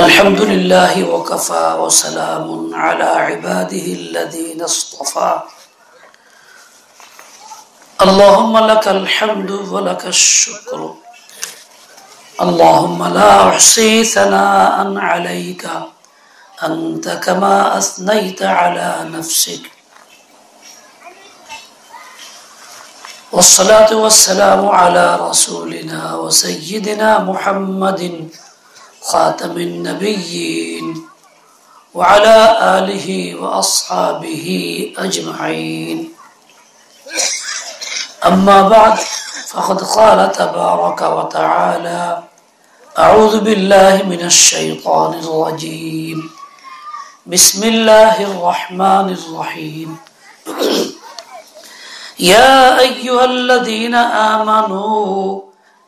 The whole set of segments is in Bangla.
الحمد لله وكفى وسلام على عباده الذين اصطفى اللهم لك الحمد ولك الشكر اللهم لا أحصي ثناء عليك أنت كما أثنيت على نفسك والصلاة والسلام على رسولنا وسيدنا محمد خاتم النبيين وعلى آله وأصحابه أجمعين أما بعد فقد قال تبارك وتعالى أعوذ بالله من الشيطان الرجيم بسم الله الرحمن الرحيم يا أيها الذين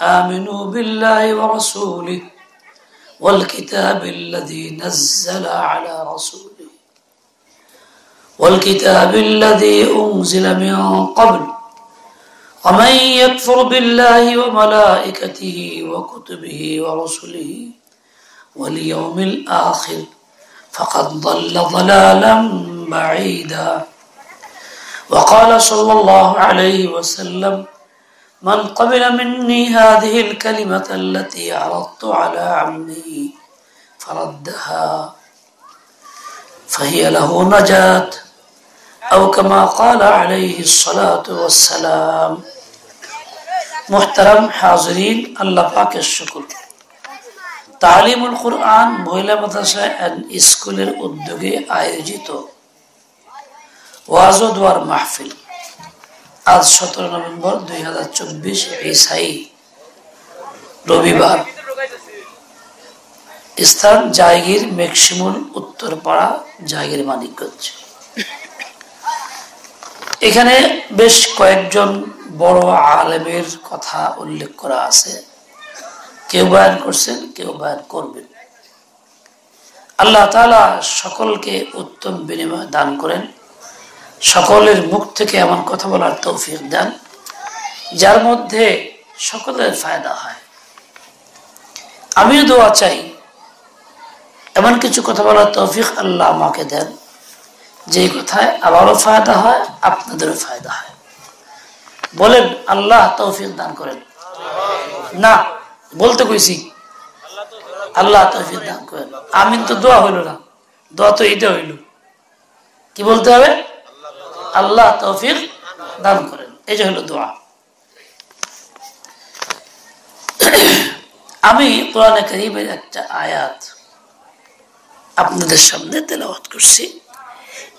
آمنوا بالله ورسوله والكتاب الذي نزل على رسوله والكتاب الذي أنزل من قبل ومن يكفر بالله وملائكته وكتبه ورسله واليوم الآخر فقد ضل ضلالا بعيدا وقال صلى الله عليه وسلم من قبل مني هذه الكلمة التي عرضت على عمي فردها فهي له نجاة أو كما قال عليه الصلاة والسلام محترم حاضرين الله پاک الشكر তালিমুল কুরআন মহিলা মাদ্রাসা এন্ড স্কুলের উদ্যোগে আয়োজিত ওয়াজ ও দোয়ার মাহফিল আজ 17 নভেম্বর 2024 ঈসাই রবিবার স্থান জায়গির মেক্সিমুল উত্তরপাড়া জায়গির মানিকগঞ্জ। এখানে বেশ কয়েকজন বড় আলেমের কথা উল্লেখ করা আছে, কেউ বয়ান করছেন কেউ বয়ান করবেন। আল্লাহ তাআলা সকলকে উত্তম বিনিময় দান করেন, সকলের মুখ থেকে এমন কথা বলার তৌফিক দেন যার মধ্যে সকলের ফায়দা হয়। আমিও দোয়া চাই এমন কিছু কথা বলার তৌফিক আল্লাহ আমাকে দেন যে কথায় আমারও ফায়দা হয় আপনাদেরও ফায়দা হয়। বলেন আল্লাহ তৌফিক দান করেন। না বলতে কইছি আল্লাহ তৌফিক দান করেন। আমিন তো দোয়া হইল না, দোয়া তো এইটা হইল। কি বলতে হবে? আল্লাহ তৌফিক দান করেন, এই যে হলো দোয়া। আমি কোরআনে কারীমের একটা আয়াত আপনাদের সামনে তেলাওয়াত করছি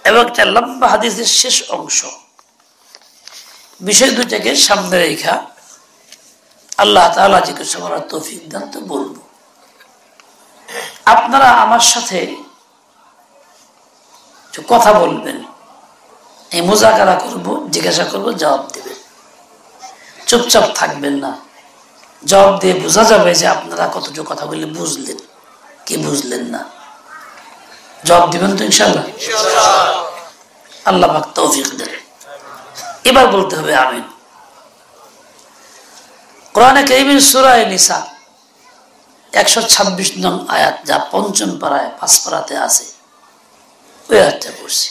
এবং একটা লম্বা হাদিসের শেষ অংশ, বিষয় দুটাকে সামনে রেখা আল্লাহ তাআলা যে কিছু বলার তৌফিক দান তো বলবো। আপনারা আমার সাথে কথা বলবেন, এই মুজাকারা করব, জিজ্ঞাসা করব, জবাব দেবেন। চুপচাপ থাকবেন না, জবাব দিয়ে বোঝা যাবে যে আপনারা কতটুকু কথা বললে বুঝলেন কি বুঝলেন না। জবাব দিবেন তো ইনশাআল্লাহ? আল্লাহ পাক তৌফিক দেন। এবার বলতে হবে আমিন। কোরআনে কারীমের সূরা নিসা 126 নং আয়াত, যা পঞ্চম পারায় 5 পারাতে আছে, ওই আয়াতটা পড়ছি।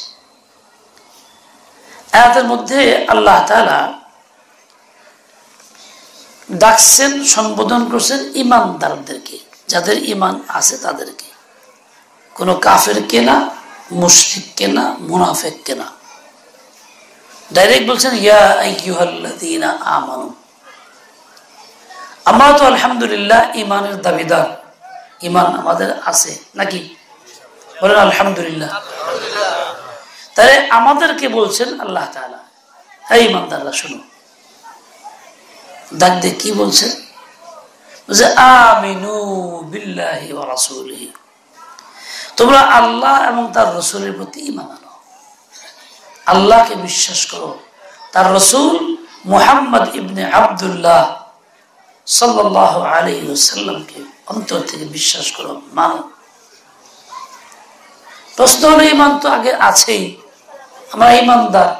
আয়াতের মধ্যে আল্লাহ তাআলা ডাকছেন, সম্বোধন করছেন ঈমানদারদেরকে, যাদের ঈমান আছে তাদেরকে, কোন কাফেরকে না, মুশরিককে না, মুনাফিককে না। ডাইরেক্ট বলছেন ইয়া আইয়ুহাল্লাযীনা আমানু। আমরা তো আলহামদুলিল্লাহ ঈমানের দাবিদার, ঈমান আমাদের আছে নাকি? বলেন আলহামদুলিল্লাহ। তাহলে আমাদেরকে বলছেন আল্লাহ তাআলা, হে ঈমানদাররা শুনো। ডাক দিয়ে কি বলছেন? যে আমিনু বিল্লাহি ওয়া রাসূলিহি, তোমরা আল্লাহ এবং তার রাসূলের প্রতি ঈমান আনো, আল্লাহকে বিশ্বাস করো, তার রাসূল মুহাম্মদ ইবনে আব্দুল্লাহ সাল্লাল্লাহু আলাইহি ওয়াসাল্লামকে অন্তর থেকে বিশ্বাস করো, মানো। প্রশ্ন হলো ঈমান তো আগে আছেই, আমরা ঈমানদার,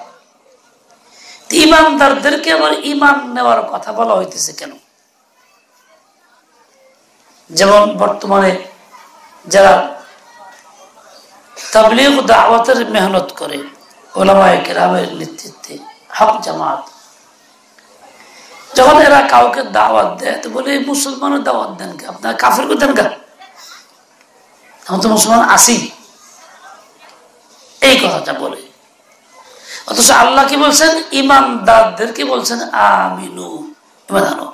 ঈমানদারদেরকে আবার ঈমান নেওয়ার কথা বলা হইতেছে কেন? যেমন বর্তমানে যারা তাবলীগ দাওয়াতের মেহনত করে উলামায়ে কেরামের নেতৃত্বে হক জামাত, যখন এরা কাউকে দাওয়াত দেয় তো বলে মুসলমানের দাওয়াত দেন কে, আপনার কাফেরকে দেন কে, আমি তো মুসলমান আসি, এই কথাটা বলে। অথচ আল্লাহ কি বলছেন? ইমানদারদের কি বলছেন? আমিনু, ইমান আনো।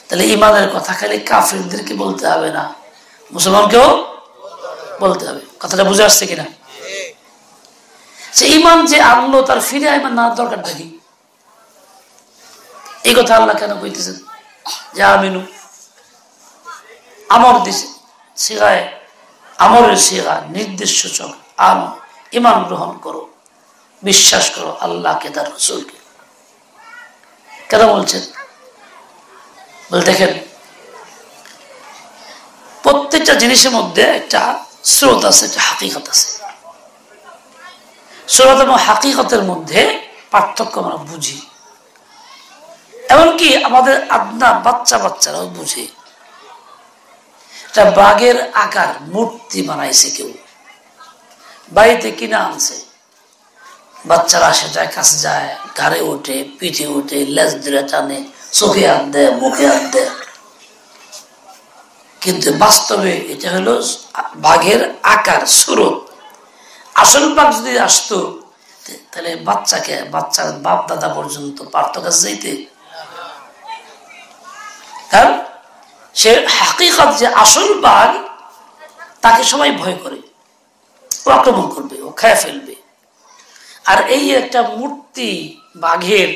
তাহলে ইমানের কথা খালি কাফেরদেরকে বলতে হবে না, মুসলমানকেও বলতে হবে। কথাটা বুঝে আসছে কিনা? সে ইমান যে আনলো তার ফিরে ইমান না দরকার নাকি? এই কথা আল্লাহ কেন কইতেছেন যে আমিনু? আমর দিছে, সিগায় আমরের সিগা, নির্দেশ সূচক। আম, ইমান গ্রহণ করো, বিশ্বাস করো আল্লাহকে, তার রাসূলকে। কেন বলছেন? বলে দেখেন, প্রত্যেকটা জিনিসের মধ্যে একটা স্রোত আছে, একটা হাকিকত আছে। স্রোত এবং হাকিকতের মধ্যে পার্থক্য আমরা বুঝি, এমনকি আমাদের আদনা বাচ্চারাও বুঝে। একটা বাঘের আকার মূর্তি বানাইছে কেউ, বাড়িতে কিনা আনছে, বাচ্চারা সেটায় কাছে যায়, ঘাড়ে ওঠে, পিঠে ওঠে, লেজ ধরে টানে, চোখে হাত দেয়, মুখে হাত দেয়। কিন্তু বাস্তবে এটা হলো বাঘের আকার, স্বরূপ। আসল বাঘ যদি আসতো তাহলে বাচ্চার বাপ দাদা পর্যন্ত পারত কাছে যাইতে। কারণ সে হাকিকত যে আসল বাঘ, তাকে সবাই ভয় করে, ও আক্রমণ করবে, ও খেয়ে ফেলবে। আর এই একটা মূর্তি বাঘের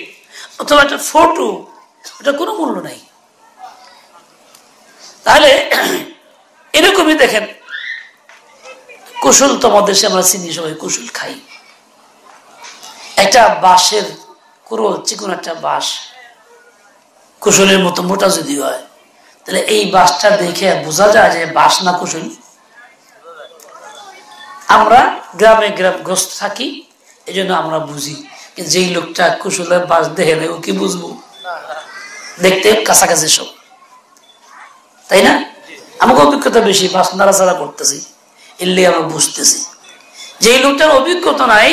অথবা একটা ফটো, ওটা কোনো মূল্য নাই। তাহলে এরকমই দেখেন, কুশল তোমার দেশে আমরা চিনি, সবাই কুশল খাই। একটা বাঁশের কুরল, চিকন একটা বাঁশ, কুশলের মতো মোটা যদি হয়, তাহলে এই বাঁশটা দেখে বোঝা যায় যে বাঁশ না কুশল। আমরা গ্রামে গ্রস্ত থাকি, এই জন্য আমরা বুঝি। কিন্তু যেই লোকটা কুশলের বাঁশ দেখে নেই, ও কি বুঝবো? দেখতে কাছাকাছি সব, তাই না? আমাকে অভিজ্ঞতা বেশি, বাঁশ নাড়াচাড়া করতেছি, এলে আমরা বুঝতেছি। যেই লোকটার অভিজ্ঞতা নাই,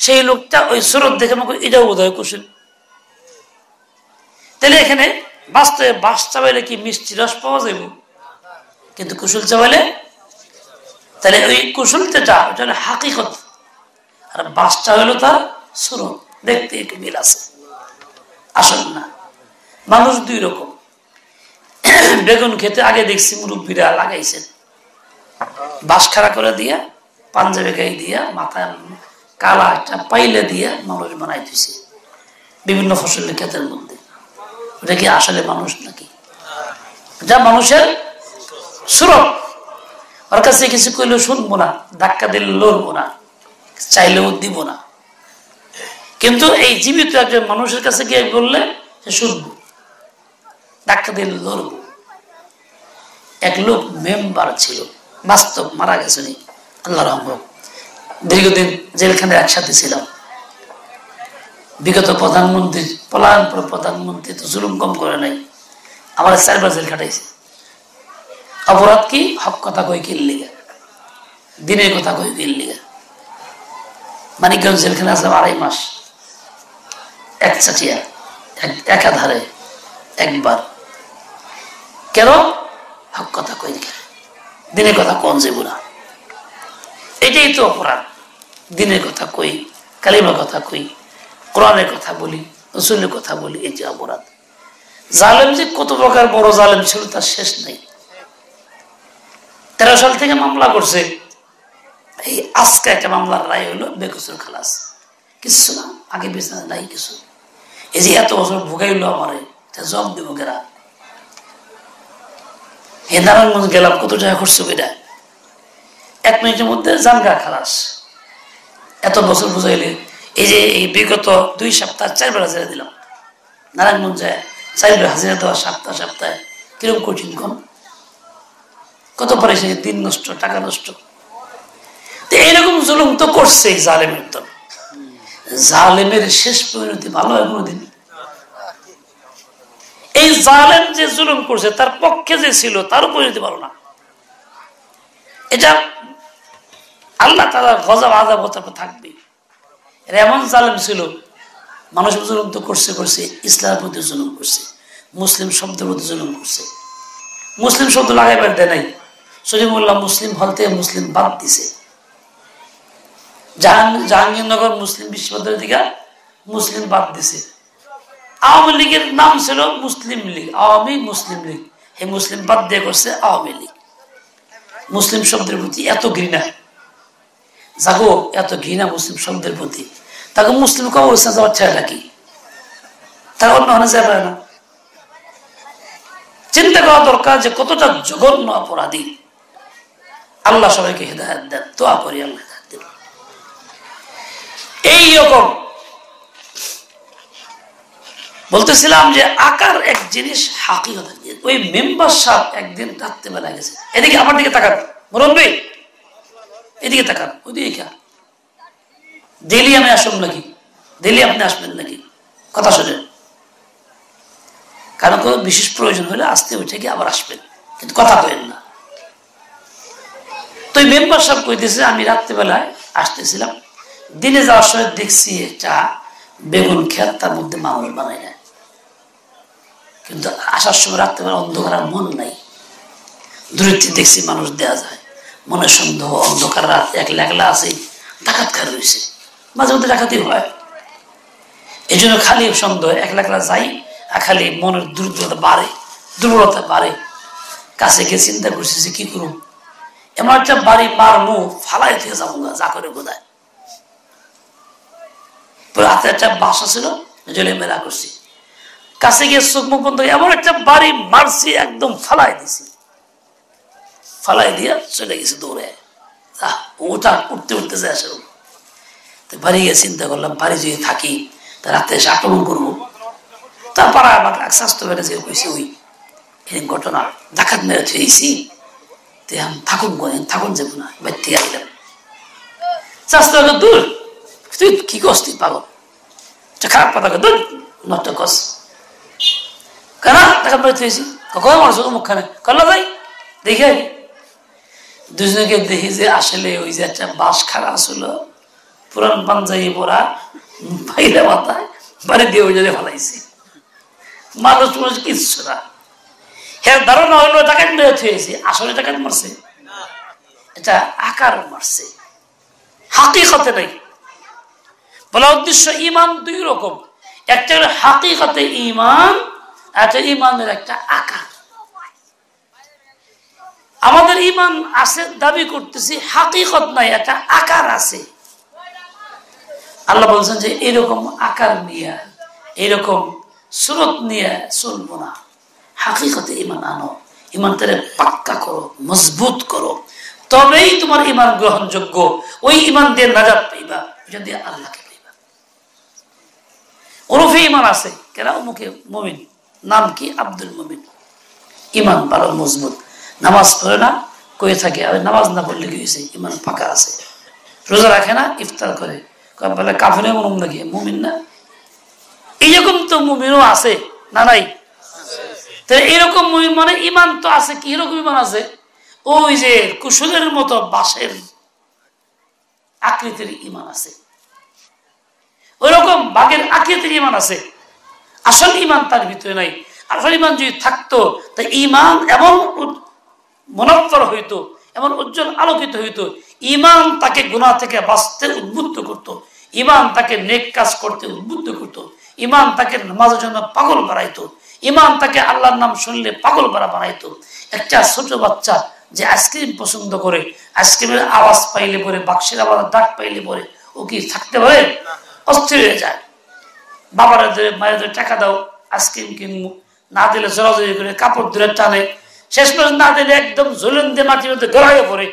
সেই লোকটা ওই স্রোত দেখে আমাকে এটাও বোধ হয় কুশল। তাহলে এখানে বাস্তবে বাঁশ চাবাইলে কি মিষ্টি রস পাওয়া যাবে? কিন্তু কুশল চাবাইলে, তাহলে ওই কুশল যেটা, ওটা হলো হাকিকত, আর বাঁশটা হলো তার স্রোত। দেখতে একটু মিল আছে, আসল না। মানুষ দুই রকম। বেগুন খেতে আগে দেখছি মুরব্বীরা লাগাইছেন, বাঁশ খাড়া করে দিয়া, পাঞ্জাবি গায়ে দিয়া, মাথায় কালা একটা পাইলে দিয়া মানুষ বানাই দিছে বিভিন্ন ফসলের ক্ষেতের মধ্যে। ওটা কি আসলে মানুষ নাকি? যা মানুষের সুরত। ওর কাছে কিছু কইলেও শুনবো না, ধাক্কা দিলে লড়বো না, চাইলেও দিব না। কিন্তু এই জীবিত একজন মানুষের কাছে গিয়ে বললে সে শুনবো, ধাক্কা দিলে লড়বো। এক লোক মেম্বার ছিল, বাস্তব, মারা গেছে, আল্লাহ রহম। দীর্ঘদিন জেলখানে একসাথে ছিলাম। বিগত প্রধানমন্ত্রী, পলায়ন প্রধানমন্ত্রী তো জুলুম কম করে নাই, আমার 4 বার জেল খাটাইছে। অপরাধ কি? হক কথা কই কিল্লিগা, দিনের কথা কই কিল্লিগা। মানিকগঞ্জ জেলখানে আসলাম 2.5 মাস, একচাটিয়া, একাধারে, একবার। কেন? হক কথা কই, দিনের কথা কোন যাইব না, এটাই তো অপরাধ। দিনের কথা কই, কালিমার কথা কই, কোরআনের কথা বলি, রাসূলের কথা বলি, এই যে অপরাধ। জালেম যে কত প্রকার বড় জালেম ছিল তার শেষ নেই। 13 সাল থেকে মামলা করছে, এই আজকে একটা মামলার রায় হলো বেকসুর খালাস, কিছু না, আগে বিছানা নাই কিছু। এই যে এত বছর ভোগাইলো আমারে, জব দেবো কেরা? নারায়ণগঞ্জ গেলাম, কত টাকা খরচ করে 1 মিনিটের মধ্যে জানগা খালাস। এত বছর বুঝাইলে, এই যে এই বিগত 2 সপ্তাহ 4 বার হাজিরা দিলাম নারায়ণগঞ্জে, 4 বার হাজিরা দেওয়া সপ্তাহে কিরকম কঠিন কম, কত পরে সে দিন নষ্ট, টাকা নষ্ট। এইরকম জুলুম তো করছে জালেমের দল। জালেমের শেষ পরিণতি ভালো হয় কোনদিন? এই জালেম যে জুলুম করছে তার পক্ষে যে ছিল তারও পরিণতি ভালো না। এটা আল্লাহ তাআলার গজব আযাব থাকবে। এরা এমন জালেম ছিল, মানুষ জুলুম তো করছে, ইসলামের প্রতি জুলুম করছে, মুসলিম শব্দের প্রতি জুলুম করছে। মুসলিম শব্দ লাগাইবার দেয় নাই, সলিমুল্লাহ মুসলিম হল থেকে মুসলিম বাদ দিছে। জাহাঙ্গীরনগর মুসলিম বিশ্ববিদ্যালয় থেকে মুসলিম বাদ দিছে। আওয়ামী লীগের নাম ছিল মুসলিম লীগ, আওয়ামী মুসলিম লীগ, এই মুসলিম বাদ দিয়ে করছে আওয়ামী লীগ। মুসলিম শব্দের প্রতি এত ঘৃণা, জাগো এত ঘৃণা মুসলিম শব্দের প্রতি, তাকে মুসলিম কবরস্থান যাওয়ার ছেড়ে রাখি, তারা অন্য হনে যাবে না। চিন্তা করা দরকার যে কতটা জঘন্য অপরাধী। আল্লাহ সবাইকে হেদায়েত দেন, দোয়া করি আল্লাহ হেদায়েত দেন। এইরকম বলতেছিলাম যে আকার এক জিনিস, হাকিকত। ওই মেম্বার সাহেব একদিন রাত্রেবেলা গেছে, এদিকে আমার দিকে তাকান মুরব্বি, এদিকে তাকান, ওইদিকে দিল্লি আমি আসুন নাকি, দিল্লি আপনি আসবেন নাকি, কথা শোনেন, কারণ কোনো বিশেষ প্রয়োজন হলে আসতে উঠে গিয়ে আবার আসবেন, কিন্তু কথা কইেন না। তো ওই মেম্বার সাহেব কইতেছে আমি রাত্রেবেলায় আসতেছিলাম, দিনে যাওয়ার সময় দেখছি একটা বেগুন ক্ষেত, তার মধ্যে মানুষ বানাই না, কিন্তু আসার সময় রাত্রেবেলা অন্ধকার, আর মন নাই, দূরে দেখছি মানুষ দেয়া যায়, মনে সন্দেহ, অন্ধকার রাত, একলা একলা আছে, ডাকাত খার রয়েছে, মাঝে মধ্যে ডাকাতি হয়, এই জন্য খালি সন্দেহ, একলা একলা যাই, আর খালি মনের দুর্বলতা বাড়ে। কাছে গিয়ে চিন্তা করছি যে কি করুন, এমন একটা বাড়ি মারমু, ফালাই থেকে যাবো না, যা করে বোধ হয়। হাতে একটা বাসা ছিল, জলে মেলা করছি, কাছে গিয়ে চোখ মুখ বন্ধ, এমন একটা বাড়ি মারছি, একদম ফালাই দিছি, ফালাই দিয়া চলে গেছে দৌড়ে, ওটা উঠতে উঠতে যায় আসলে। বাড়ি গিয়ে চিন্তা করলাম, বাড়ি যদি থাকি তা রাতে এসে আক্রমণ করবো, তারপর আমাকে স্বাস্থ্য বেড়ে যে কইছি ওই এরকম ঘটনা, ডাকাত মেরে থুয়েছি, থাকুন যাবো না, বাইর থেকে আইলাম। স্বাস্থ্য দূর, তুই কি কস, তুই পাগল, খারাপ কথা দূর, নষ্ট কস কেন, ডাকাত মেরে থুয়েছি, কখন মানুষ মুখখানে করলো যাই দেখে, দুজনকে দেখি যে আসলে ওই যে একটা বাস খাড়া ছিল, পুরান পাঞ্জাবি পরা, বাইরে মাথায়, বাড়ি দিয়ে ওই জায়গায় ফেলাইছি, মানুষ কিচ্ছু না। হ্যাঁ, ধারণা হইলো ডাকাত মেরে থুয়েছি, আসলে ডাকাত মারছে, এটা আকার মারছে, হাকিকতে নাই। বলা উদ্দেশ্য, ইমান দুই রকম, একটা হলো হাকিকতে ইমান, একটা ইমানের একটা আকার। আমাদের ইমান আছে দাবি করতেছি, হাকিকত নাই, একটা আকার আছে। আল্লাহ বলছেন যে এরকম আকার নিয়ে, এরকম সুরত নিয়ে চলবো না, হাকিকতে ইমান আনো, ইমানটারে পাক্কা করো, মজবুত করো, তবেই তোমার ইমান গ্রহণযোগ্য। ওই ইমান দিয়ে নাজাত পাইবা, ওইটা দিয়ে আল্লাহকে পাইবা। ওরফে ইমান আছে, কেন মুখে মুমিন, নাম কি আব্দুল মুমিন, ইমান ভালো মজবুত, নামাজ পড়ে না, কয়ে থাকে আর নামাজ না পড়লে কি হয়েছে, ইমান ফাঁকা আছে, রোজা রাখে না, ইফতার করে, বলে কাফের মন নাকি, মুমিন না। এইরকম তো মুমিনও আছে না নাই? এরকম মুমিন মানে ইমান তো আছে, কি রকম ইমান আছে, ওই যে কুশলের মতো বাঁশের আকৃতির ইমান আছে, ওইরকম বাঘের আকৃতির ইমান আছে। আসল ইমান তার ভিতরে নাই। আসল ইমান যদি থাকতো, তা ইমান এমন মনোত্তর হইতো, এমন উজ্জ্বল আলোকিত হইতো, ইমান তাকে গুনাহ থেকে বাঁচতে উদ্বুদ্ধ করত, ইমান তাকে নেক কাজ করতে উদ্বুদ্ধ করত, ইমান তাকে নামাজের জন্য পাগল বানাইতো, ইমান তাকে আল্লাহর নাম শুনলে পাগল বানাইতো। একটা ছোট বাচ্চা যে আইসক্রিম পছন্দ করে, আইসক্রিমের আওয়াজ পাইলে পরে, বাক্সের আওয়াজ ডাক পাইলে পরে ও কি থাকতে পারে? অস্থির হয়ে যায়। বাবারা ধরে মায়ের ধরে টাকা দাও, আইসক্রিম কিনবো, না দিলে জড়াজড়ি করে কাপড় ধরে টানে, শেষ পর্যন্ত না দিলে একদম ঝুলন দিয়ে মাটির মধ্যে গড়াইয়ে পড়ে,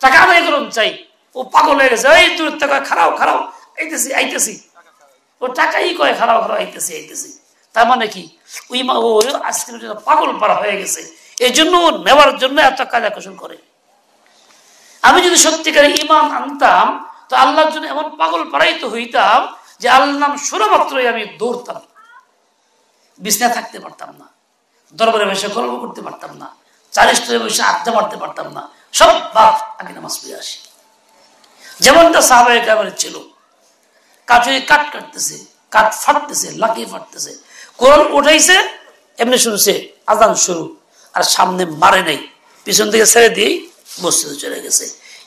টাকা আদায় করুন চাই। ও পাগল হয়ে গেছে, এই দূর থেকে খারাও খারাও, আইতেছি আইতেছি, ও টাকাই কয় খারাও খারাও, আইতেছি আইতেছি। তার মানে কি, ওই আইসক্রিমের জন্য পাগল পারা হয়ে গেছে, এই জন্য ও নেওয়ার জন্য এত কাজ আকর্ষণ করে। আমি যদি সত্যিকারে ইমান আনতাম, তো আল্লাহর জন্য এমন পাগল পাড়াই তো হইতাম যে আল্লাহর নাম শোনা মাত্রই আমি দৌড়তাম, বিছানায় থাকতে পারতাম না, দরবারে বসে গল্প করতে পারতাম না, চারিষ্টে বসে আড্ডা মারতে পারতাম না, সব বাপ আগে নামাজ পড়ে আসি। যেমনটা সাহাবায়ে কেরামের ছিল। কাঠুরি কাঠ কাটতেছে, কাঠ ফাটতেছে, লাকি ফাটতেছে, কোরআন উঠাইছে, এমনি শুনছে আজান শুরু, আর সামনে মারে নাই, পিছন থেকে ছেড়ে দিয়েই মসজিদে চলে গেছে।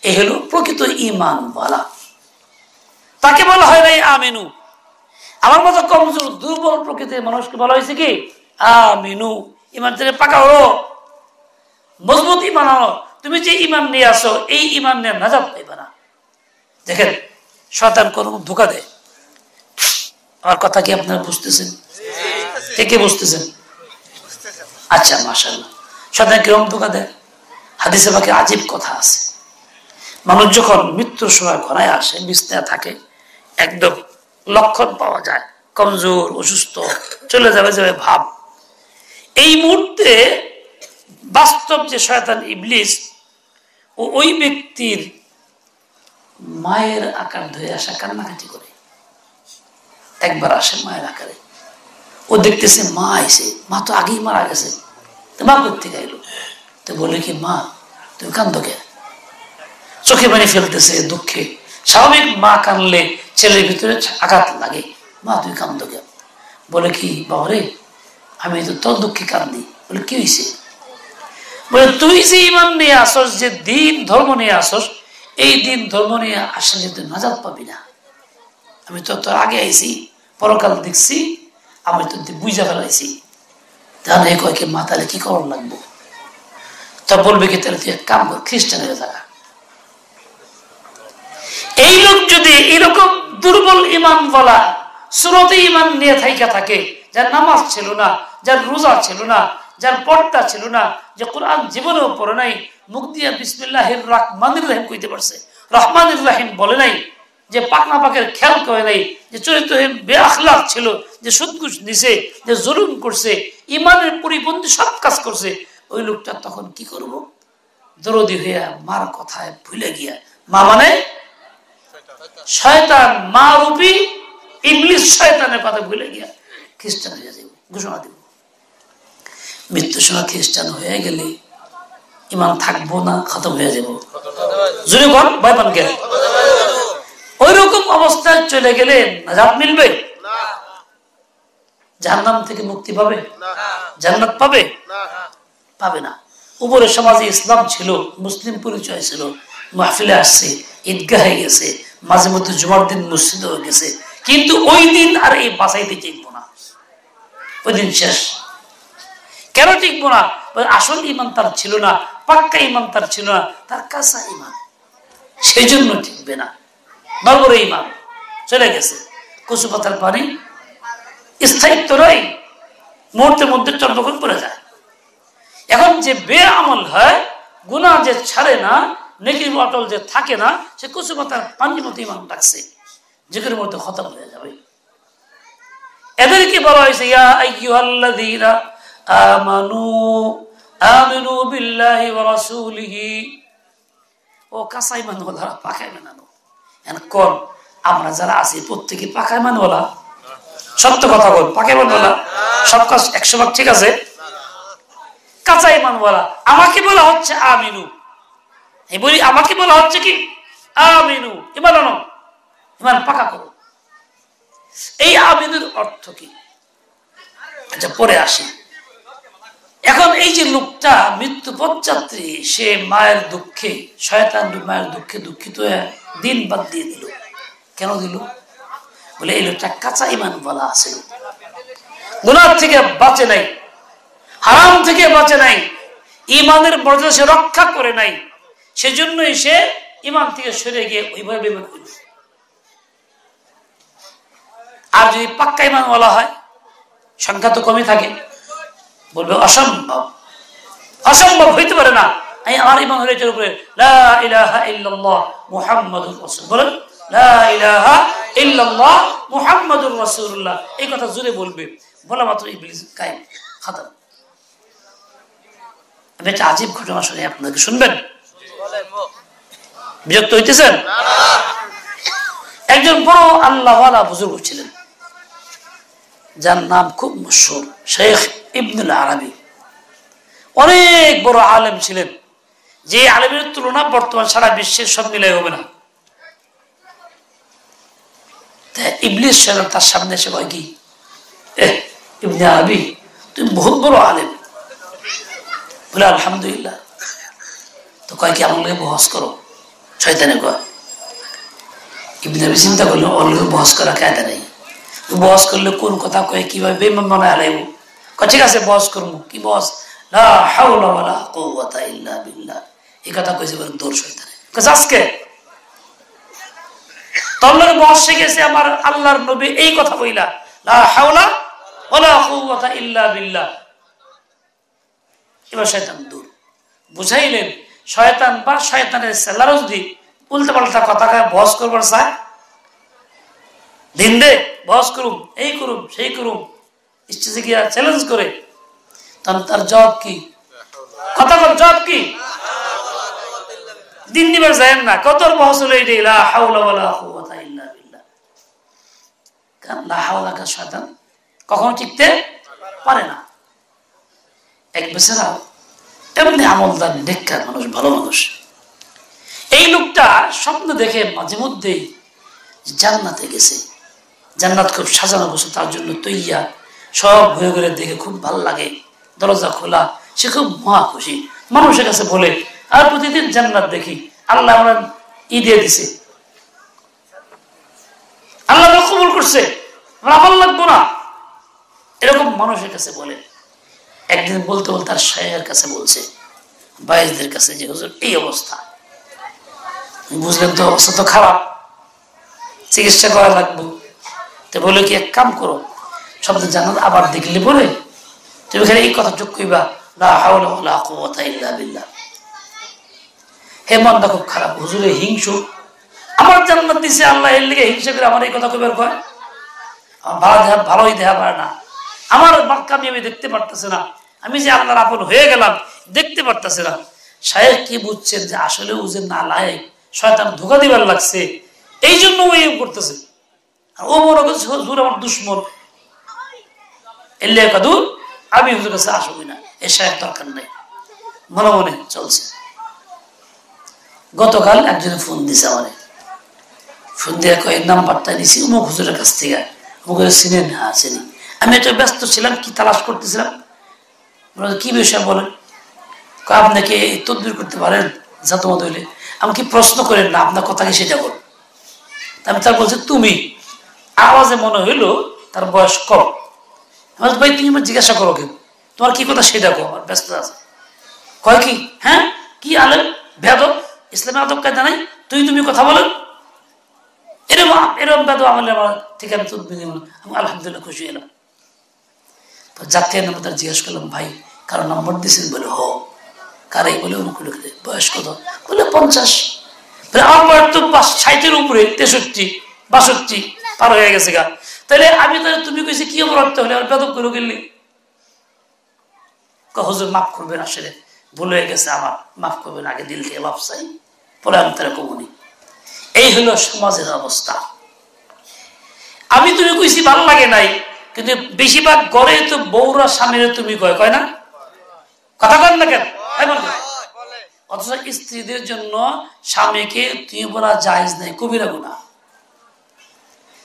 এই হলো প্রকৃত ঈমান ওয়ালা। তাকে বলা হয় নাই আমিনু। আমার মতো কমজোর দুর্বল প্রকৃতির মানুষকে বলা হয়েছে কি আমিনু, ঈমান থেকে পাকা হলো, মজবুত ঈমান হলো। তুমি যে ঈমান নিয়ে আসো এই ঈমান নিয়ে নাজাত পাইবে না। দেখেন শয়তান কোন ধোঁকা দেয়। আমার কথা কি আপনারা বুঝতেছেন? কে বুঝতেছেন? আচ্ছা, মাশাআল্লাহ। শয়তান কিরকম ধোঁকা দেয়? হাদিসে পাকে আজীব কথা আছে। মানুষ যখন মৃত্যুর সময় ঘনায় আসে, বিছানায় থাকে, একদম লক্ষণ পাওয়া যায় কমজোর, অসুস্থ, চলে যাবে যাবে ভাব। এই মুহূর্তে বাস্তব যে শয়তান ইবলিস ও ওই ব্যক্তির মায়ের আকার ধরে আসা কান্নাকাটি করে। একবার আসে মায়ের আকারে, ও দেখতেছে মা আইছে, মা তো আগেই মারা গেছে, তো মা করতে গাইল। তো বলে কি মা তুমি কান্দো কে? চোখে পানি ফেলতেছে দুঃখে। স্বাভাবিক মা কানলে ছেলের ভিতরে আঘাত লাগে। মা তুই কান্দো কে? বলে কি বাবারে আমি তো তোর দুঃখে কান্দি। বলে কি হয়েছে? বলে তুই যে ঈমান নিয়ে আসস, যে দিন ধর্ম নিয়ে আসস, এই দিন ধর্ম নিয়ে আসলে তুই নাজাত পাবি না। আমি তো তোর আগে আইছি, পরকাল দেখছি, আমি তো বুঝা ফেলাইছি। তাহলে কয়েকে মা তাহলে কি করার লাগবো? তা বলবে কি তাহলে তুই এক কাম কর, খ্রিস্টান হয়ে থাকা। এই লোক যদি এরকম দুর্বল ঈমান বলা সুরতে ঈমান নিয়ে থাইকা থাকে, যার নামাজ ছিল না, যার রোজা ছিল না, যার পর্দা ছিল না, যে কোরআন জীবনেও পড়ে নাই, মুখ দিয়ে বিসমিল্লাহির রহমানির রহিম কইতে পারছে, রহমানির রহিম বলে নাই, যে পাকনা পাকের খেয়াল করে নাই, যে চরিত্রহীন বেআখলাক ছিল, যে সুদঘুষ নিছে, যে জুলুম করছে, ঈমানের পরিপন্থী সব কাজ করছে, ওই লোকটা তখন কি করবো? দরদি হইয়া মার কথায় ভুলে গিয়া, মা মানে শয়তান, মা রূপী ইবলিস শয়তানের কথা ভুলে গিয়া খ্রিস্টান হয়ে যাব, ঘোষণা দিব। মৃত্যুর সময় খ্রিস্টান হয়ে গেলে ঈমান থাকবো না, খতম হয়ে যাব। জুড়ে বল, ভয় পান কেন? ওই রকম অবস্থায় চলে গেলে নাজাত মিলবে? জাহান্নাম থেকে মুক্তি পাবে? জান্নাত পাবে? পাবে না। উপরে সমাজে ইসলাম ছিল, মুসলিম পরিচয় ছিল, মাহফিলে আসছে, ঈদগাহে গেছে, মাঝে মধ্যে জুমার দিন মসজিদে হয়ে গেছে, কিন্তু ওই দিন আর এই বাঁচাইতে টিকবো না, ওই দিন শেষ। কেন টিকবো না? আসল ঈমান তার ছিল না, পাক্কা ঈমান তার ছিল না, তার কাঁচা ঈমান, সেই জন্য টিকবে না। নরবরে ঈমান চলে গেছে, কচু পাতার পানি স্থায়িত্ব নয়, মুহূর্তের মধ্যে চন্দ্রকোণ পড়ে যায়। এখন যে বেআমল হয়, গুনাহ যে ছাড়ে না, নেকির অটল যে থাকে না, সে কচু পাতার পানির মতো ঈমান রাখছে, যেগুলোর মধ্যে খতম হয়ে যাবে। এদেরকে বলা হয়েছে ইয়া আইয়ুহাল্লাযীনা আমানু আমিনু বিল্লাহি ওয়া রাসূলিহি। ও কাঁচা ঈমানওয়ালা, পাকা ঈমানওয়ালা। এখন কোন আমরা যারা আছি প্রত্যেকে পাকা ঈমানওয়ালা? সত্য কথা বল, পাকা ঈমানওয়ালা? সব কাজ 100% ঠিক আছে? কাঁচা ঈমানওয়ালা। আমাকে বলা হচ্ছে আমিনু, এই বলি আমাকে বলা হচ্ছে কি আমিনু, ঈমান আনো, ঈমান পাকা করো। এই আমিনুর অর্থ কি? আচ্ছা পরে আসি। এখন এই যে লোকটা মৃত্যু পথযাত্রী, সে মায়ের দুঃখে, শয়তান মায়ের দুঃখে দুঃখিত হয়ে দিন বাদ দিয়ে দিল। কেন দিল? বলে এই লোকটা কাঁচা ঈমান বলা আছে, গুনাহ থেকে বাঁচে নাই, হারাম থেকে বাঁচে নাই, ঈমানের মর্যাদা সে রক্ষা করে নাই, সেজন্যই সে ঈমান থেকে সরে গিয়ে ওইভাবে বেঈমান হইল। আর যদি পাক্কা ঈমান বলা হয়, সংখ্যা তো কমই থাকে, বলবে অসম্ভব, অসম্ভব হইতে পারে না। আমার ঈমান হলো এটার উপরে লা ইলাহা ইল্লাল্লাহ মুহাম্মাদুর রাসূল, বলেন লা ইলাহা ইল্লাল্লাহ মুহাম্মাদুর রাসূলুল্লাহ, এই কথা জোরে বলবে, বলা মাত্র ইবলিস গায়েব, খতম। আমি একটা আজীব ঘটনা শুনি, আপনাকে শুনবেন? বিরক্ত হইতেছেন? একজন বড় আল্লাহওয়ালা বুজুর্গ ছিলেন, যার নাম খুব মশহুর, শেখ ইবনুল আরাবী। অনেক বড় আলেম ছিলেন, যে আলেমের তুলনা বর্তমান সারা বিশ্বের সব মিলাই হবে না। ইবলিস শয়তান তার সামনে এসে কয় কি, ইবনে আরবি তুমি বহুত বড় আলেম। বলে আলহামদুলিল্লাহ। তো কয় কি আমার লোকে বহস করো? শয়তানে কয়। ইবনে আরবি চিন্তা করলো ওর লোকে বহস করা কায়দা নেই, বহস করলে কোন কথা কয়ে কিভাবে বেঈমান বানায় আলাইব। কয় ঠিক আছে বহস করবো। কি বহস? লা হাওলা ওয়ালা কুওয়াতা ইল্লা বিল্লাহ। এই কথা কইছে বলে দৌড় শয়তানে। কয় আজকে তল্লার বহস শিখেছে আমার আল্লাহর নবী এই কথা কইলা, লা হাওলা ওয়ালা কুওয়াতা ইল্লা বিল্লাহ। এবার শয়তান দূর। বুঝাইলেন শয়তান বা শয়তানের ছেলেরা যদি উল্টা পাল্টা কথা কয় বহস করবার চায়, দিন দে বহস করুম, এই করুম সেই করুম, স্টেজে গিয়া চ্যালেঞ্জ করে, তখন তার জবাব কি? কথা কর জবাব কি? দিন দিবার যায় না। কত বহস হলো এইটাই, লা হাওলা ওয়ালা কুওয়াতা ইল্লা বিল্লাহ। কারণ লা হাওলা কা শয়তান কখনো টিকতে পারে না। এক বেচারা এমনি আমলদার নেককার মানুষ, ভালো মানুষ। এই লোকটা স্বপ্ন দেখে মাঝে মধ্যেই জান্নাতে গেছে, জান্নাত খুব সাজানো বসে তার জন্য তৈয়া, সব ঘুরে ঘুরে দেখে খুব ভালো লাগে, দরজা খোলা, সে খুব মহা খুশি। মানুষের কাছে বলে আর প্রতিদিন জান্নাত দেখি, আল্লাহ আমরা দিয়ে দিছে, আল্লাহ কবুল করছে, আমরা আমল লাগবো না, এরকম মানুষের কাছে বলে। একদিন বলতে বলতে তার শায়ের কাছে বলছে, বাইশদের কাছে, যে হুজুর এই অবস্থা, বুঝলেন তো অবস্থা তো খারাপ, চিকিৎসা করা লাগবে। তো বলে কি এক কাম করো, শব্দ জান্নাত আবার দেখলে বলে তুমি এখানে এই কথা চুপ কইবা, লা হাওলা ওয়ালা কুওয়াতা ইল্লা বিল্লাহ। হে মনটা খুব খারাপ, হুজুরে হিংসু, আমার জান্নাত দিছে আল্লাহ, এর লিগে হিংসা করে আমার এই কথা কইবার কয়? আমার ভালোই দেখা পারে না, আমার বাক্কামি আমি দেখতে পারতেছে না, আমি যে আল্লাহর আপন হয়ে গেলাম দেখতে পারতেছে না। শায়েখ কি বুঝছেন যে আসলে ও যে না লায়ক, শয়তান ধোঁকা দিবার লাগছে, এই জন্য ও এই করতেছে। আর ও মনে করছে হুজুর আমার দুশ্মন, এলে কাদু আমি হুজুর কাছে আসবই না, এ শায়েখ দরকার নাই, মনে মনে চলছে। গতকাল একজনে ফোন দিছে আমারে, ফোন দিয়ে কয় নাম্বারটা নিছি অমুক হুজুরের কাছ থেকে, অমুক চিনেন? হ্যাঁ চিনি। আমি একটু ব্যস্ত ছিলাম, কি তালাশ করতেছিলাম। কি বিষয় বলেন? আপনি কি তদবির করতে পারেন? যা তোমার হইলে আমি কি প্রশ্ন করেন না, আপনার কথা কি সেটা বল। আমি তার বলছি তুমি, আওয়াজে মনে হইলো তার বয়স কম। ভাই তুমি আমার জিজ্ঞাসা করো কেন, তোমার কি কথা সেটা কো, আমার ব্যস্ত আছে। কয় কি? হ্যাঁ কি আলেম বেয়াদব, ইসলামে আদব কায়দা নাই, তুমি কথা বলেন, এরকম এরকম বেয়াদব আমলে আমার থেকে আমি তদবির নিলাম। আমি আলহামদুলিল্লাহ খুশি এলাম। যাকে নাম্বার তার জিজ্ঞাসা করলাম, ভাই কারো নম্বর দিয়েছেন? বলে হ। কারাই? বলে অনুকূল লোক। বয়স কত? বলে 50। বলে আমার বয়স তো 60-এর উপরে, 63-62 পার হয়ে গেছে গা। তাহলে আমি তাহলে তুমি কইছি কি অপরাধ হলে আর বেদব করে গেলি? হুজুর মাফ করবেন, আসলে ভুল হয়ে গেছে আমার, মাফ করবেন, আগে দিল থেকে মাফ চাই, পরে আমি তারা কমুনি। এই হলো সমাজের অবস্থা। আমি তুমি কইছি ভালো লাগে নাই, কিন্তু বেশিরভাগ গড়ে তো বউরা স্বামীর তুমি কয় না, কথা কন না কেন? অথচ স্ত্রীদের জন্য স্বামীকে তুমি বলা জায়েজ নাই, কবিরা গুনাহ।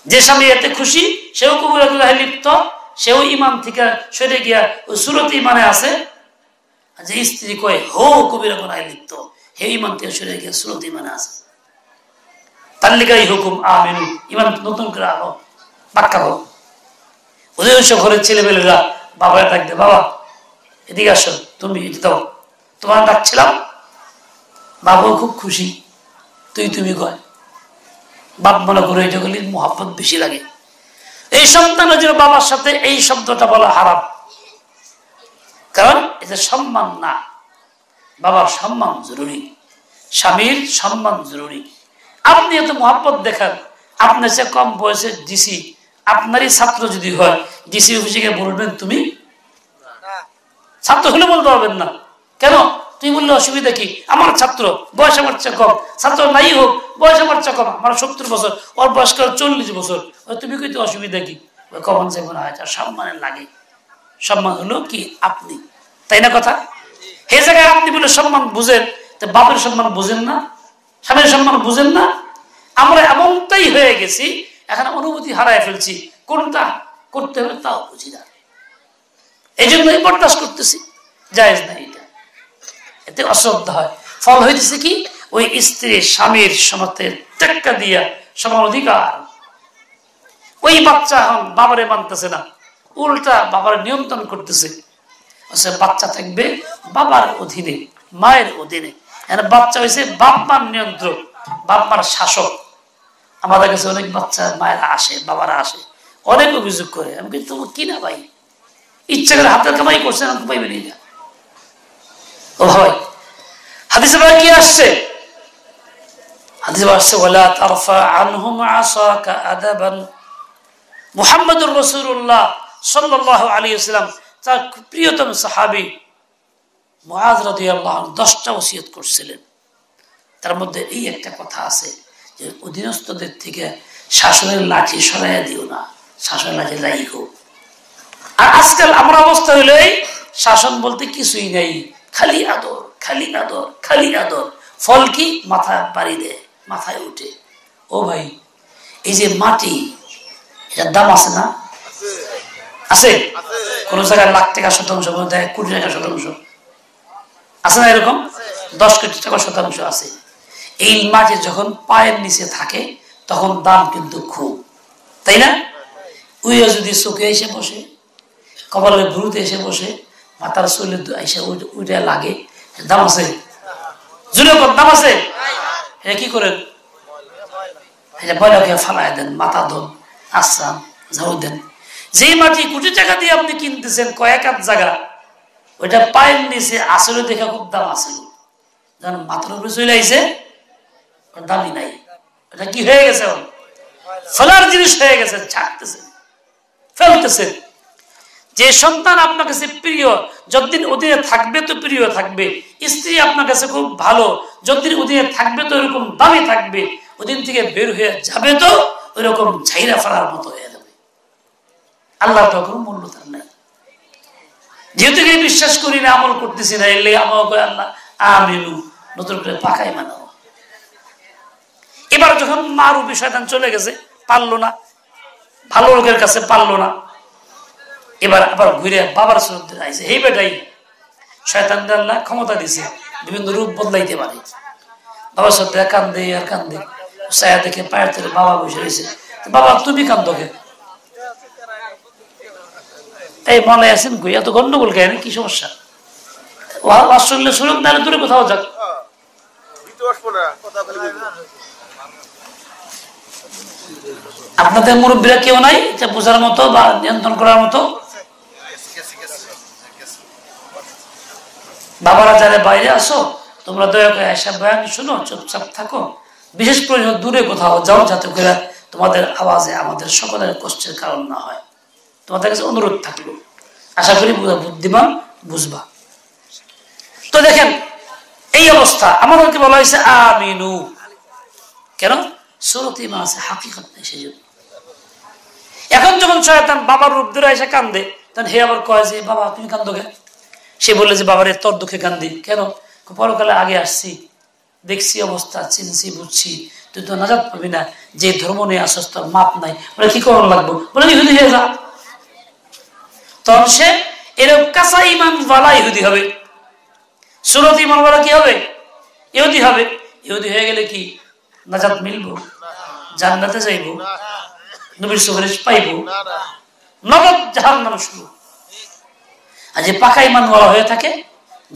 যে স্বামী এতে খুশি সেও কবিরা গুনাহে লিপ্ত, সেও ইমান থেকে সরে গিয়া ওই সুরত ইমানে আছে। যে স্ত্রী কয় হো কবিরা গুনাহে লিপ্ত, হে ইমান থেকে সরে গিয়া সুরত ইমানে আছে। তার লিগাই হুকুম আমিনু, ইমান নতুন করে আলো বাক্কা হোক। অধিকাংশ ঘরের ছেলেমেয়েরা বাবা ডাকবে, বাবা এদিকে আসো, তুমি দাও, তোমার ডাকছিলাম। বাবাও খুব খুশি, তুমি কয়। বাপ মনে করে এটা গেলে মোহাব্বত বেশি লাগে। এই সন্তানের জন্য বাবার সাথে এই শব্দটা বলা হারাম, কারণ এটা সম্মান না। বাবার সম্মান জরুরি, স্বামীর সম্মান জরুরি। আপনি এত মোহাব্বত দেখান, আপনার চেয়ে কম বয়সের ডিসি আপনারই ছাত্র যদি হয়, ডিসি অফিসে গিয়ে বলবেন তুমি? ছাত্র হলে বলতে পারবেন না। কেন? তুমি বললে অসুবিধা কি? আমার ছাত্র, বয়স আমার চেয়ে কম, ছাত্র নাই হোক, বয়স আমার চেয়ে কম, আমার 70 বছর, ওর বয়স 40 বছর, তুমি কইতে অসুবিধা কি? কখন যে মনে হয় সম্মানের লাগে। সম্মান হলো কি আপনি, তাই না কথা? হে জায়গায় আপনি বলে সম্মান বুঝেন, বাপের সম্মান বুঝেন না, স্বামীর সম্মান বুঝেন না। আমরা এমনটাই হয়ে গেছি, এখন অনুভূতি হারায় ফেলছি, কোনটা করতে হবে তাও বুঝি না, এই জন্যই বরদাস্ত করতেছি। জায়েজ নাই এটা, এতে অশ্রদ্ধা হয়। ফল হইতেছে কি, ওই স্ত্রী স্বামীর সাথে টেক্কা দিয়া সমান অধিকার। ওই বাচ্চা এখন বাবারে মানতেছে না, উল্টা বাবার নিয়ন্ত্রণ করতেছে। বাচ্চা থাকবে বাবার অধীনে, মায়ের অধীনে। বাচ্চা হয়েছে বাপ মার নিয়ন্ত্রক, বাপ মার শাসক। আমাদের কাছে অনেক বাচ্চা মায়েরা আসে, বাবারা আসে, অনেক অভিযোগ করে। আমি কিন্তু কি না ভাই, ইচ্ছা করে হাতের কামাই করছে, আমি পাইবে না। ও ভাই, হাদিসে ভাই কি আসছে? হাদিসে আসছে ওয়ালা তারফা আনহুম আসাকা আদাবান। মুহাম্মদুর রাসূলুল্লাহ সাল্লাল্লাহু আলাইহি ওয়াসাল্লাম তার প্রিয়তম সাহাবী মুআয রাদিয়াল্লাহু আনহু 10টা ওসিয়ত করছিলেন। তার মধ্যে এই একটা কথা আছে যে অধীনস্থদের থেকে শাসনের লাঠি সরাইয়া দিও না, শাসনের লাঠি রাইখো। আর আজকাল আমার অবস্থা হইল এই, শাসন বলতে কিছুই নাই, খালি আদর, খালি আদর, খালি আদর। ফল কি? মাথা বাড়ি দেয়, মাথায় উঠে। ও ভাই, এই যে মাটি, এটার দাম আছে না? আছে? কোন জায়গায় লাখ টাকা শতাংশ, দেয় কোটি টাকা শতাংশ আছে না? এরকম 10 কোটি টাকা শতাংশ আছে। এই মাটি যখন পায়ের নিচে থাকে তখন দাম কিন্তু খুব, তাই না? উইয়া যদি চোখে এসে বসে, কপালের ভুরুতে এসে বসে, মাথার চুলে এসে উইটা লাগে, দাম আছে? জুড়ে দাম আছে? এটা কি করেন? এটা বয়লাকে ফালাই দেন, মাথা ধন, আশ্রাম ঝাউ দেন। যে মাটি কোটি টাকা দিয়ে আপনি কিনতেছেন কয়েক হাত জায়গা, ওইটা পায়ের নিচে আসলে দেখা খুব দাম আছে, যখন মাথার উপরে চলে আইছে দামি নাই। এটা কি হয়ে গেছে? ফেলার জিনিস হয়ে গেছে, ছাড়তেছে, ফেলতেছে। যে সন্তান আপনার কাছে প্রিয়, যতদিন অধীনে থাকবে তো প্রিয় থাকবে। স্ত্রী আপনার কাছে খুব ভালো, যতদিন অধীনে থাকবে তো এরকম দামি থাকবে। ওদিন থেকে বের হয়ে যাবে তো ওইরকম ঝাইরা ফেলার মতো হয়ে যাবে। আল্লাহ তো কোনো মূল্য তার নাই। যেহেতু বিশ্বাস করি না, আমল করতেছি না, এলে আমাকে আল্লাহ আমিনু নতুন করে পাকাই মানাও। এবার যখন মার রূপে শয়তান চলে গেছে, পারলো না, ভালো লোকের কাছে পারলো না, এবার আবার ঘুরে বাবার সুরতে আইছে। এই বেটাই শয়তান আল্লাহ ক্ষমতা দিছে, বিভিন্ন রূপ বদলাইতে পারে। বাবার সাথে কান্দে আর কান্দে, ছায়া দেখে পায়ের তলে বাবা বসে রয়েছে। বাবা তুমি কান্দো কে? এই মনে আছেন কই, এত গন্ডগোল কেন, কি সমস্যা? আসলে সুযোগ নাহলে দূরে কোথাও যাক। আপনাদের মুরব্বীরা কেউ নাই এটা বোঝার মতো বা নিয়ন্ত্রণ করার মতো? বাবারা যারা বাইরে আসো, তোমরা দয়া করে এসব বয়ান শুনো, চুপচাপ থাকো। বিশেষ প্রয়োজন দূরে কোথাও যাও, যাতে করে তোমাদের আওয়াজে আমাদের সকলের কষ্টের কারণ না হয়। তোমাদের কাছে অনুরোধ থাকলো, আশা করি বুদ্ধিমান বুঝবা। তো দেখেন এই অবস্থা, আমাদেরকে বলা হয়েছে আমিনু। কেন? সূরাতে ইমান আছে, হাকিকত নেই সেই জন্য। এখন যখন শয়তান বাবার রূপ ধরে এসে কান্দে, তখন হে আবার কয় যে বাবা তুমি কান্দো কেন? সে বললে যে বাবার তোর দুঃখে কান্দি কেন? পরকালে আগে আসছি, দেখছি অবস্থা, চিনছি বুঝছি, তুই তো নাজাত পাবি না, যে ধর্ম নিয়ে আসছ তোর মাপ নাই, বলে কি করার লাগবো? বলে ইহুদি হয়ে যা। তখন সে এরকম কাঁচা ইমান ওয়ালা ইহুদি হবে। সূরাতে ইমান ওয়ালা কি হবে? ইহুদি হবে। ইহুদি হয়ে গেলে কি নাজাত মিলবো? জান্নাতে যাইবো? নবীর সুপারিশ পাইবো? নগদ জাহান্নাম শুরু। আর যে পাকা ইমান ওয়ালা হয়ে থাকে,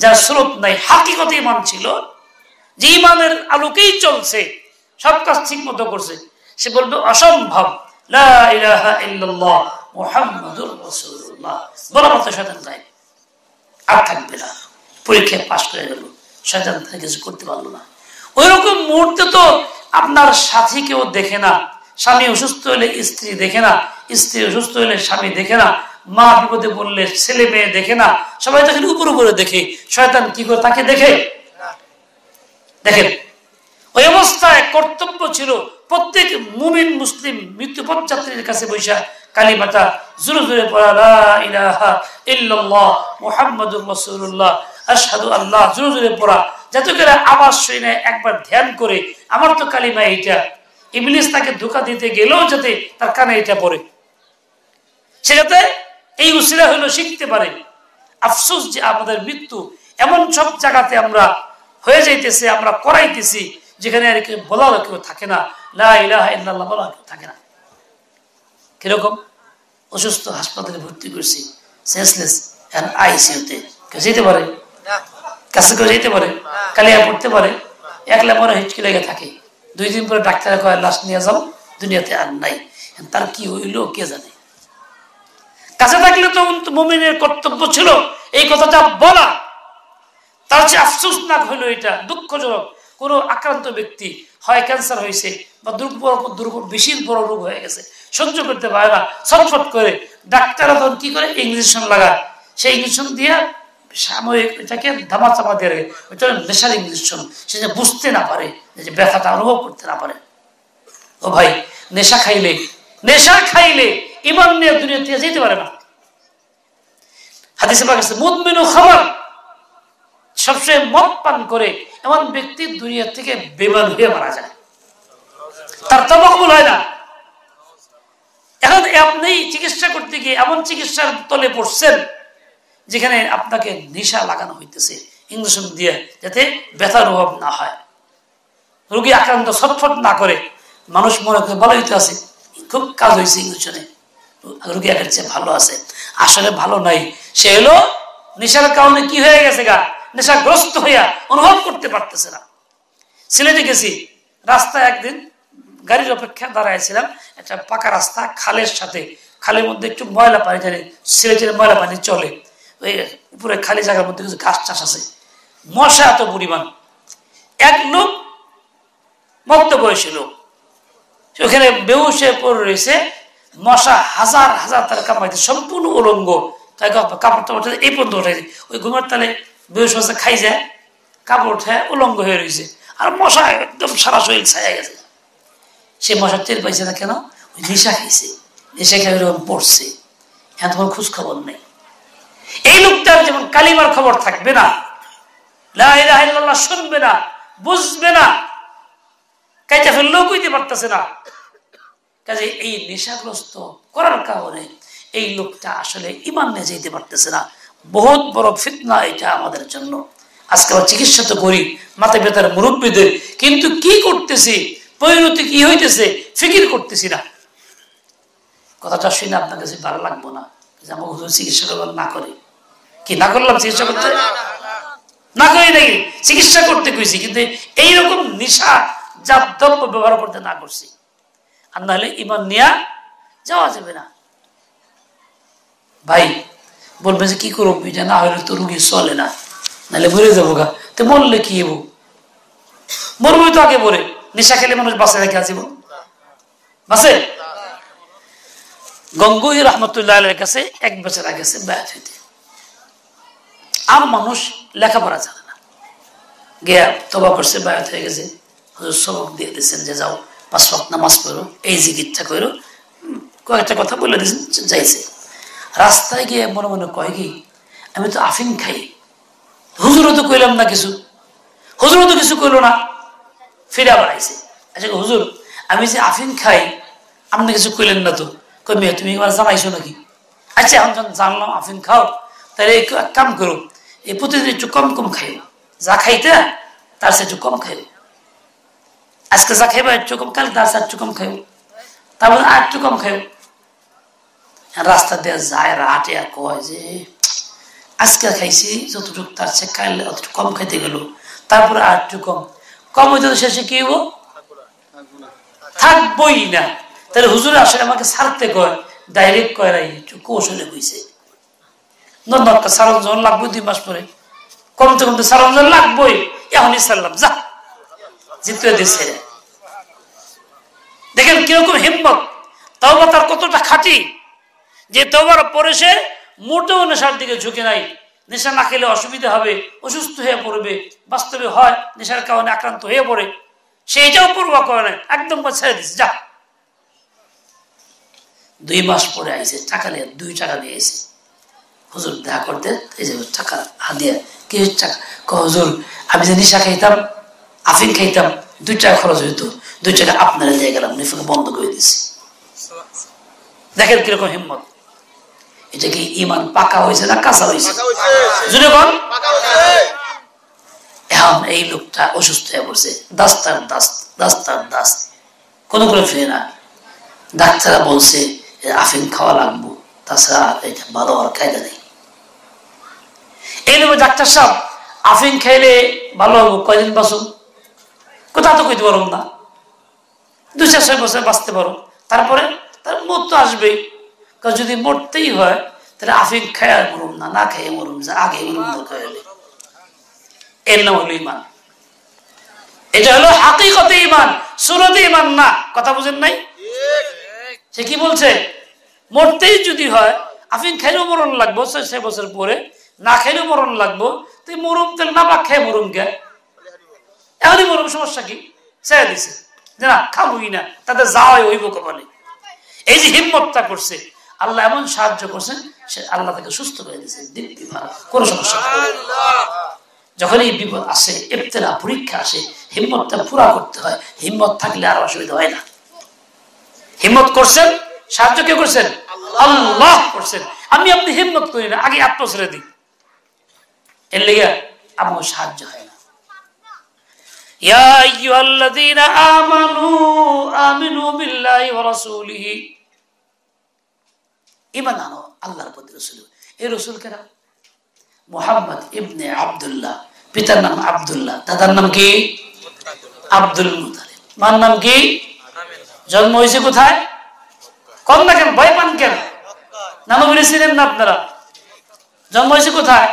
যার স্রোত নাই, হাকিকতে ইমান ছিল, যে ইমানের আলোকেই চলছে, সব কাজ ঠিক মতো করছে, সে বলবে অসম্ভব লা ইলাহা ইল্লাল্লাহ মুহাম্মাদুর রাসূলুল্লাহ, বরাবর শয়তান গায়েব, আর থাকবে না। পরীক্ষায় পাশ করে গেল, শয়তান তাকে কিছু করতে পারলো না। ওই রকম মুহূর্তে তো আপনার সাথী কেউ দেখে না, স্বামী অসুস্থ হলে স্ত্রী দেখে না, স্ত্রী অসুস্থ হলে স্বামী দেখে না, মা বিপদে পড়লে ছেলে মেয়ে দেখে না, সবাই তাকে উপর উপরে দেখে। শয়তান কি করে তাকে দেখে? দেখেন ওই অবস্থায় কর্তব্য ছিল প্রত্যেক মুমিন মুসলিম মৃত্যুপথ যাত্রীর কাছে বৈশা কালিমাটা জোরে জোরে পড়া, লা ইলাহা ইল্লাল্লাহ মুহাম্মাদুর রাসূলুল্লাহ, আশহাদু আল্লাহ, জোরে জোরে পড়া। যাতে করে আওয়াজ শুনে একবার ধ্যান করে আমার তো কালিমা এইটা, ইবলিস তাকে ধোঁকা দিতে গেলেও যাতে তার কানে এটা পড়ে, সে যাতে এই উসিলা হলো শিখতে পারে। আফসোস যে আমাদের মৃত্যু এমন সব জায়গাতে আমরা হয়ে যাইতেছে, আমরা করাইতেছি যেখানে আর কেউ বলার কেউ থাকে না, লা ইলাহা ইল্লাল্লাহ বলার কেউ থাকে না। কিরকম অসুস্থ হাসপাতালে ভর্তি করছি, সেন্সলেস এন্ড আইসিইউতে, কেউ যেতে পারে কাছে, কেউ যেতে পারে, কালিয়া পড়তে পারে, একলা মনে হিচকি লেগে থাকে। 2 দিন পরে ডাক্তার কয় লাশ নিয়ে যাও, দুনিয়াতে আর নাই। তার কি হইল কে জানে। কাছে থাকলে তো মুমিনের কর্তব্য ছিল এই কথাটা বলা। তার যে আফসোসনাক হইলো, এটা দুঃখজনক। কোনো আক্রান্ত ব্যক্তি হয় ক্যান্সার হয়েছে বা বেশি বড় রোগ হয়ে গেছে, সহ্য করতে পারে না, ছটফট করে, ডাক্তাররা তখন কি করে ইঞ্জেকশন লাগায়, সেই ইঞ্জেকশন দিয়ে সাময়িক এটাকে ধামা চাপা দিয়ে রাখে, ওইটা নেশার ইঞ্জেকশন, সে যে বুঝতে না পারে, যে ব্যথাটা অনুভব করতে না পারে। ও ভাই, নেশা খাইলে ইমান নিয়ে দুনিয়া থেকে যেতে পারে না। হাদিসে পাক আছে মুদমিনু খামার, সবসময় মদ পান করে এমন ব্যক্তি দুনিয়া থেকে বেমান হয়ে মারা যায়, তার তওবা কবুল হয় না। এখন আপনি চিকিৎসা করতে গিয়ে এমন চিকিৎসার তলে পড়ছেন যেখানে আপনাকে নেশা লাগানো হইতেছে ইঞ্জেকশন দিয়ে, যাতে ব্যথার অভাব না হয়, রোগী আক্রান্ত ছটফট না করে। মানুষ মনে করে ভালো হইতে আছে, খুব কাজ হয়েছে ইঞ্জেকশনে, রোগী আগের চেয়ে ভালো আছে। আসলে ভালো নাই, সে হলো নেশার কারণে কি হয়ে গেছে গা, নেশাগ্রস্ত হইয়া অনুভব করতে পারতেছে না। সিলেটে গেছি, রাস্তায় একদিন গাড়ির অপেক্ষা দাঁড়াইছিলাম, একটা পাকা রাস্তা, খালের সাথে, খালের মধ্যে একটু ময়লা পানি, জানি সিলেটের ময়লা পানি চলে, ওই উপরে খালি জায়গার মধ্যে কিছু ঘাস চাষ আছে, মশা এত পরিমাণ। এক লোক মধ্য বয়সী লোক ওখানে বেহুশে পড়ে রয়েছে, মশা হাজার হাজার তার কামাইতে, সম্পূর্ণ উলঙ্গ, তাই কাপড় টাপড় এই পর্যন্ত উঠাইছে, ওই ঘুমের তালে বেহুশ মশা খাই যায়, কাপড় উঠে উলঙ্গ হয়ে রয়েছে, আর মশা একদম সারা শরীর ছায়া গেছে। সে মশা টের পাইছে না কেন, ওই নেশা খাইছে, নেশা খাই ওরকম পড়ছে, এখন তোমার খোঁজ খবর নেই। এই লোকটার যেমন কালিমার খবর থাকবে না, লা ইলাহা ইল্লাল্লাহ শুনবে না, বুঝবে না, কাইটা ফেললেও কইতে পারতেছে না। কাজে এই নেশাগ্রস্ত করার কারণে এই লোকটা আসলে ঈমান নিয়ে যেতে পারতেছে না। বহুত বড় ফিতনা এটা আমাদের জন্য। আজকে আমরা চিকিৎসা তো করি মাথা ব্যথার মুরব্বীদের, কিন্তু কি করতেছি, পরিণতি কি হইতেছে ফিকির করতেছি না। কথাটা শুনে আপনার কাছে ভালো লাগবো না যে আমার হুজুর চিকিৎসা করলাম না করে, কি না করলাম চিকিৎসা করতে না করি নাকি, চিকিৎসা করতে কইছি, কিন্তু এইরকম নেশা জাত দ্রব্য ব্যবহার করতে না করছি, আর নাহলে ঈমান নিয়া যাওয়া যাবে না। ভাই বলবে যে কি করবো, এটা না হলে তো রুগী চলে না, নাহলে মরে যাবো গা, তো মরলে কি হবো, মরবই তো আগে মরে। নেশা খেলে মানুষ বাঁচে রেখে আছে, বাঁচে। গঙ্গুই রহমতুল্লাহ আলাইহির কাছে 1 বছর আগে গেছে বায়াত হইতে, আর মানুষ লেখাপড়া জানে না, গিয়া তওবা করছে, বায়াত হয়ে গেছে। হুজুর সবক দিয়ে দিচ্ছেন যে যাও 5 ওয়াক্ত নামাজ পড়ো, এই জিকিরটা করো, কয়েকটা কথা বলে দিয়েছেন, যাইছে। রাস্তায় গিয়ে মনে মনে কয় কি, আমি তো আফিম খাই, হুজুরও তো কইলাম না কিছু, হুজুরও তো কিছু কইল না, ফিরে আবার আইছে। আচ্ছা হুজুর, আমি যে আফিম খাই আপনি কিছু কইলেন না তো, কই মেয়ে তুমি এবার জানাইছো নাকি? আচ্ছা এখন যখন জানলাম আফিম খাও, তাহলে এক কাম করো, এই প্রতিদিন একটু কম কম খাইও, যা খাইতে তার সে একটু কম খাইও, আজকে যা খাইবা একটু কম, কাল তার সে একটু কম খাইও, তারপর আর একটু কম খাইও। রাস্তা দিয়ে যায় রাটে আর কয় যে আজকে খাইছি যতটুকু, তার সে খাইলে অতটুকু কম খাইতে গেল, তারপরে আর একটু কম, কম হইতে শেষে কি হবো, থাকবই না। তাহলে হুজুর আসলে আমাকে ছাড়তে কয়, ডাইরেক্ট কয় নাই, একটু কৌশলে হয়েছে, সারঞ্জন লাগবে 2 মাস পরে, কমতে কমতে সারঞ্জন লাগবই, এখনই ছাড়লাম, যা জিতে দিচ্ছে। দেখেন কিরকম হিম্মত, তওবা তার কতটা খাঁটি, যে তওবার পরে সে মোটেও নেশার দিকে ঝুঁকে নাই। নেশা না খেলে অসুবিধা হবে, অসুস্থ হয়ে পড়বে, বাস্তবে হয় নেশার কারণে আক্রান্ত হয়ে পড়ে, সে এটাও পূর্বা করে না, একদম ছেড়ে দিচ্ছে, যা। 2 মাস পরে আইছে, টাকা নিয়ে 2 টাকা নিয়ে এসে হুজুর দেখা করতে, এই যে টাকা হাদিয়া। কি টাকা? হুজুর আমি যে নিশা খাইতাম, আফিং খাইতাম, 2 টাকা খরচ হইতো, 2 টাকা আপনারা দিয়ে গেলাম, নিফাকে বন্ধ করে দিছি। দেখেন কিরকম হিম্মত। এটা কি ইমান পাকা হয়েছে না কাঁচা হয়েছে? জুড়ে বল। এখন এই লোকটা অসুস্থ হয়ে পড়ছে, দাস্তার দাস্ত কোনো করে ফিরে না। ডাক্তাররা বলছে আফিম খাওয়া লাগবো, তাছাড়া এটা ভালো হওয়ার কায়দা নেই। এই লোক ডাক্তার সাহেব আফিম খাইলে ভালো হবো, কয়দিন বাঁচুন? কোথা তো কইতে পারুন না, 2-4 বছর বাঁচতে পারো, তারপরে তার মত তো আসবেই। যদি মরতেই হয় তাহলে আফিম খায় মরুম না, না খেয়ে মরুম, যা আগে মরুম দরকার হলে। এর নাম হলো ইমান। এটা হলো হাকিকতে ইমান, সুরতে ইমান না। কথা বুঝেন নাই? সে কি বলছে? মরতেই যদি হয়, আফিম খাইলেও মরণ লাগবো 6 বছর পরে, না খাইলেও মরণ লাগবো, তুই মরুম তাহলে না খেয়ে মরুম কে? এমনই মরুম, সমস্যা কি? ছেড়ে দিছে যে না খাবোই না, তাদের যাওয়াই হইব কপালে। এই যে হিম্মতটা করছে, আল্লাহ এমন সাহায্য করছেন, সে আল্লাহ তাকে সুস্থ করে দিয়েছে, কোনো সমস্যা নেই। যখন এই বিপদ আসে, ইবতিলা পরীক্ষা আসে, হিম্মতটা পুরা করতে হয়। হিম্মত থাকলে আর অসুবিধা হয় না। হিম্মত করছেন, সাহায্য কে করছেন? আল্লাহ করছেন। আমি আপনি হিম্মত করি না, আগে আত্ম ছেড়ে দিই, এর লেগে আমার সাহায্য হয় না। ইয়া আইয়ুহাল্লাযীনা আমানু বিল্লাহি ওয়া রাসূলিহি, ঈমান আনো আল্লাহর প্রতি, রাসূল। এই রাসূল কেরা? মুহাম্মদ ইবনে আব্দুল্লাহ, পিতার নাম আব্দুল্লাহ, দাদার নাম কি? আব্দুল মুতালিব। মার নাম কি? জন্ম হয়েছে কোথায়? কম না কেন, ভয় পান কেন? নাম বলেছিলেন না আপনারা? জন্ম হয়েছে কোথায়?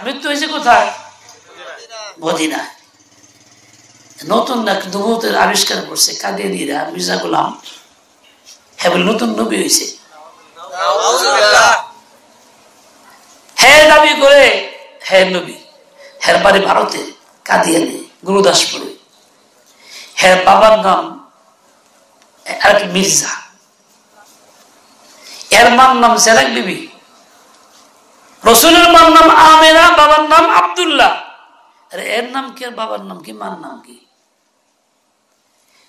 মৃত্যু হয়েছে কোথায়? মদিনায়। নতুন নবুয়তের আবিষ্কার করছে কাদিয়ানীরা, মির্জা গোলাম। হ্যাঁ বলে নতুন নবী হয়েছে, হ্যাঁ দাবি করে, হ্যাঁ নবী। হ্যাঁ বাড়ি ভারতে, কাদিয়ানি, গুরুদাসপুরে। হ্যাঁ বাবার নাম আর মির্জা, এর মার নাম সেরাক বিবি। রসুলের মার নাম আমেনা, বাবার নাম আব্দুল্লাহ। আরে এর নাম কি আর বাবার নাম কি, মার নাম কি?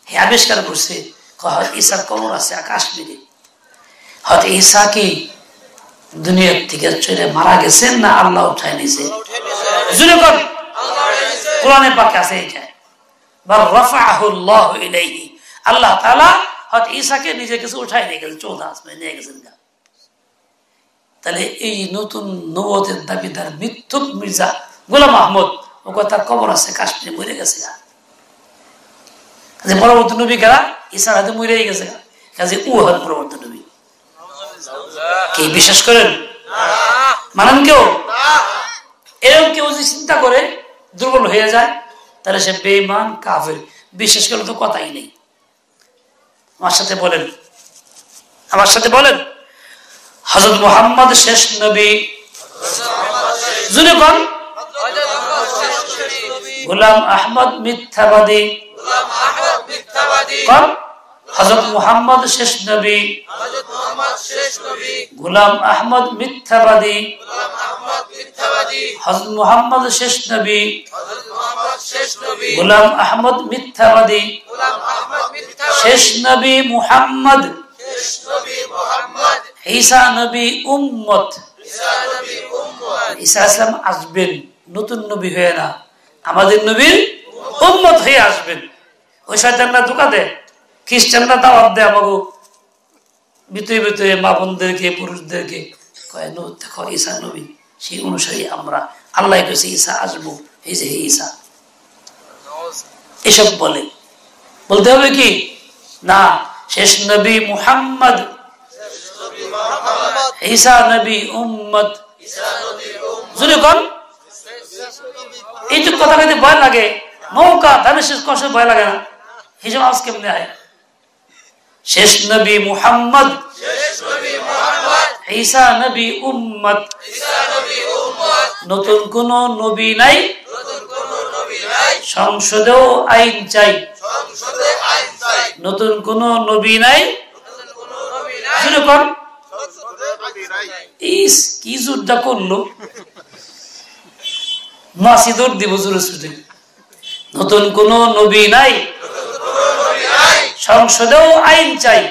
হে আবিষ্কার করছে ঈসার কবর আছে কাশ্মীরে। হয়তো ঈসা কি দুনিয়ার থেকে চলে মারা গেছেন না আল্লাহ উঠায় নিয়েছে? কোরআনে পাকে আছে এটা, বাল রাফাআহু আল্লাহু ইলাইহি। আল্লাহ তাআলা হয়তো ঈসাকে নিজের কাছে উঠায় নিয়ে গেছেন, 14 আসমানে নিয়ে গেছেন। তাহলে এই নতুন নবুয়তের দাবিদার মিথ্যুক মির্জা গোলাম আহমদ, ও তার কবর আছে কাশ্মীরে, মরে গেছে। কাজে পরবর্তী নবী কারা? ঈসার হাতে মরেই গেছে। কাজে ও হন পরবর্তী নবী। কি বিশ্বাস করেন? মানেন কেউ? এরকম কেউ যদি চিন্তা করে দুর্বল হয়ে যায়, তাহলে সে বেঈমান, কাফের। বিশ্বাস করলে তো কথাই নেই। আমার সাথে বলেন, আমার সাথে বলেন, হযরত মুহাম্মদ শেষ নবী। জুনেগণ, গোলাম আহমদ মিথ্যাবাদী। কোন? হযরত মুহাম্মদ শেষ নবী, গোলাম আহমদ মিথ্যাবাদী। হযরত মুহাম্মদ শেষ নবী, গোলাম আহমদ মিথ্যাবাদী। শেষ নবী মুহাম্মদ, ঈসা নবী উম্মত। ঈসা আসলাম আসবেন নতুন নবী হয়ে না, আমাদের নবীর উম্মত হয়ে আসবেন। ওই শয়তানরা ধোঁকা দেয়, খ্রিস্টানরা দাওয়াত দেয় আমাকে ভিতরে ভিতরে মা বোনদেরকে, পুরুষদেরকে, দেখো ঈসা নবী, সেই অনুসারী আমরা। আল্লাহ কেছে ঈসা আসবো, এই যে ঈসা, এসব বলে। বলতে হবে কি না, শেষ নবী মুহাম্মদ, ঈসা নবী উম্মত। জুড়ে কোন এইটুক কথা কইতে ভয় লাগে, নৌকা ধানের শেষ কষ্ট ভয় লাগে না, হিসাব আজ কেমনে হয়? শেষ নবী মুহাম্মদ, ঈসা নবী উম্মত। নতুন কোন নবী নাই, সংসদেও আইন চাই। নতুন কোন নবী নাই, কি যুদ্ধ করলো, মাসি দৌড় দিব জোরে ছুটে। নতুন কোন নবী নাই, সংসদেও আইন চাই।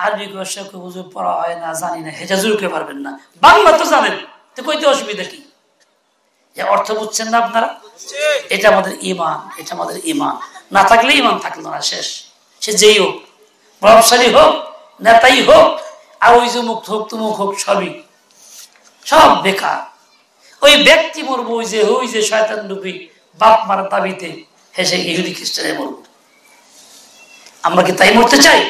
আরবি ভাষা হুজুর পড়া হয় না, জানি না, হেজা জুড়ে পারবেন না, বাংলা তো জানেন, তো কইতে অসুবিধা কি? অর্থ বুঝছেন না আপনারা? এটা আমাদের ইমান, এটা আমাদের ইমান। না থাকলে ইমান থাকলো না, শেষ। সে যেই হোক, প্রভাবশালী হোক, নেতাই হোক, আর ওই যে মুখ হোক, তুমুক হোক, সব বেকার। ওই ব্যক্তি মরবো, ওই যে শয়তান রূপী বাপ মারা দাবিতে হেসে ইহুদি খ্রিস্টানে মরবো। আমরা কি তাই মরতে চাই?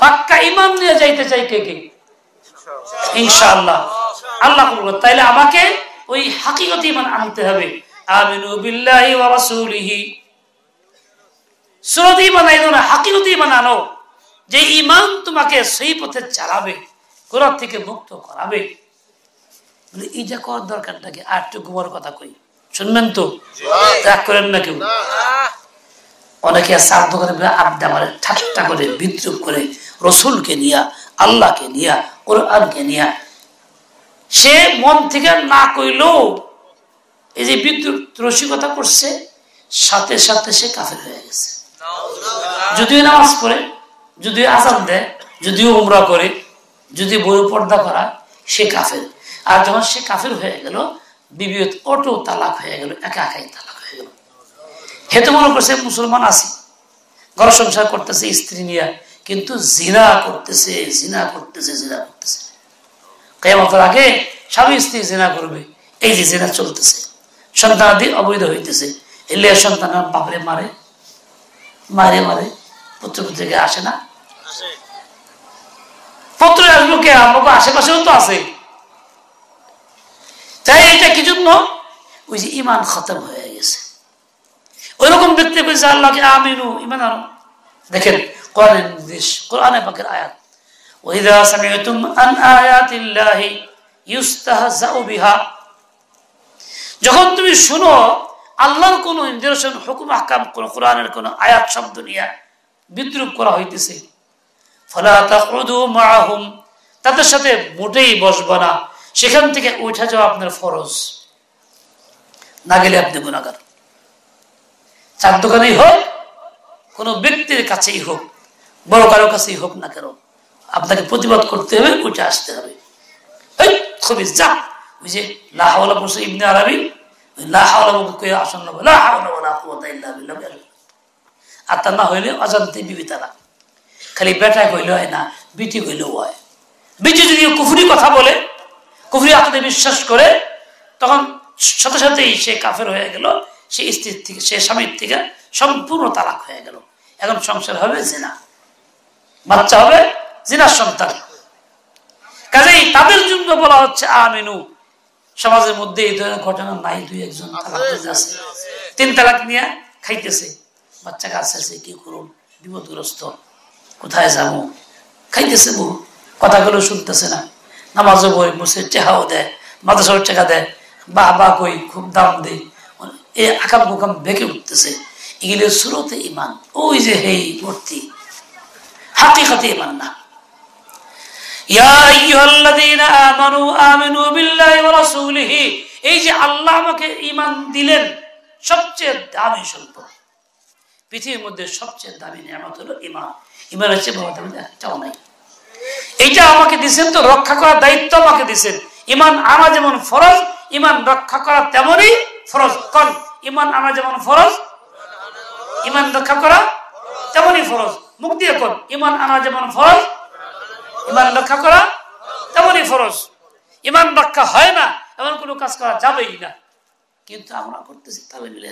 পাক্কা ইমান নিয়ে যাইতে চাই কে কে? ইনশাআল্লাহ। আল্লাহ তাইলে আমাকে ওই হাকিকত ইমান আনতে হবে। আমিনু বিল্লাহি ওয়া রাসূলিহি। সুরত ইমান আনো না, হাকিকত ইমান আনো, যে ইমান তোমাকে সেই পথে চালাবে, কোরআন থেকে মুক্ত করাবে। এইটা করার দরকারটা কি? আর একটু গোবর কথা কই, শুনবেন তো? রাগ করেন না কেউ। অনেকে শ্রাদ্ধ করে আড্ডা মারে, ঠাট্টা করে, বিদ্রুপ করে, রসুলকে নিয়া, আল্লাহকে নিয়া, কোরআনকে নিয়া। সে মন থেকে না কইলেও এই যে বিদ্রুপ রসিকতা করছে, সাথে সাথে সে কাফের হয়ে গেছে। যদিও নামাজ পড়ে, যদিও আযান দেয়, যদিও উমরা করে, যদি বই পর্দা করা, সে কাফের। আর যখন সে কাফের হয়ে গেল, বিবি অটো তালাক হয়ে গেল, একা একাই তালাক হয়ে গেল। হেতু মনে করছে মুসলমান আছি, ঘর সংসার করতেছে স্ত্রী নিয়ে, কিন্তু জিনা করতেছে। কিয়ামতের আগে স্বামী স্ত্রী জিনা করবে, এই যে জিনা চলতেছে, সন্তানাদি অবৈধ হইতেছে। এলে সন্তান বাপরে মারে, পুত্র পুত্রকে আসে না, পুত্র আসলো কে? আমাকে আশেপাশেও তো আছে। তাই এটা কি জন্য? ওই যে ইমান খতম হয়ে গেছে। ওইরকম ব্যক্তি কইছে আল্লাহকে আমিনু, ইমান আনো। দেখেন কোরআনের নির্দেশ, কোরআনে পাকের আয়াত, ওয়াইযা সামি'তুম আন আয়াতিল্লাহি ইউস্তাহজাউ বিহা। যখন তুমি শুনো আল্লাহর কোন নির্দেশন, হুকুম, আহকাম, কোন কোরআনের কোন আয়াত শব্দ নিয়ে বিদ্রুপ করা হইতেছে, ফালা তাকুদু মাআহুম, তাদের সাথে মোটেই বসবা না। সেখান থেকে উঠে যাওয়া আপনার ফরজ, না গেলে আপনি গুনাহগার। চার দোকানেই হোক, কোন ব্যক্তির কাছেই হোক, বড় কারো কাছেই হোক না কেন, আপনাকে প্রতিবাদ করতে হবে, উঠে আসতে হবে। খুবই যা ওই যে লা হাওলা পড়ছে ইবনে আরবি, লা হাওলা কই আসন্ন, লা হাওলা ওয়ালা কুওয়াতা ইল্লা বিল্লাহ। আর তা না হইলে অজান্তে বিবিতারা, খালি বেটা কইলে হয় না, বিটি কইলেও হয়। বিটি যদি কুফরি কথা বলে, কুফরি আকীদা বিশ্বাস করে, তখন সাথে সাথেই সে কাফের হয়ে গেল। সে স্ত্রীর থেকে, সে স্বামীর থেকে সম্পূর্ণ তালাক হয়ে গেল। এখন সংসার হবে জিনা, বাচ্চা হবে জিনার সন্তান। কাজেই তাদের জন্য বলা হচ্ছে আমিনু। সমাজের মধ্যে এই ধরনের ঘটনা নাই? দুই একজন তালাক আছে, 3 তালাক নিয়ে খাইতেছে, বাচ্চা কাছে আছে, কি করুন, বিপদগ্রস্ত, কোথায় যাবো, খাইতেছে, বহু কথাগুলো শুনতেছে না, নামাজও বই বসে, টেহাও দেয়, মাদ্রাসার টাকা দেয়, বা কই খুব দাম দেয়, এই আকাম কুকাম বেঁকে উঠতেছে। এগুলো সুরতে ইমান, ওই যে হেই মূর্তি, হাকিকতে ইমান না। ইয়া আইয়ুহাল্লাযীনা আমানু আমিনু বিল্লাহি ওয়া রাসূলিহি। এই যে আল্লাহ আমাকে ঈমান দিলেন, সবচেয়ে দামি সম্পদ পৃথিবীর মধ্যে, সবচেয়ে দামি নিয়ামত হলো ঈমান। ঈমান হচ্ছে বড় দামি, একটাও নাই। এইটা আমাকে দিবেন তো রক্ষা করার দায়িত্ব আমাকে দিবেন। ঈমান আনা যেমন ফরজ, ঈমান রক্ষা করা তেমনই ফরজ। কোন ঈমান আনা যেমন ফরজ, ঈমান রক্ষা করা তেমনই ফরজ। মুখ দিয়ে কোন ঈমান আনা যেমন ফরজ, ঈমান রক্ষা করা তেমনই ফরজ। ঈমান রক্ষা হয় না এমন কোনো কাজ করা যাবেই না, কিন্তু আমরা করতেছি তালে মিলে,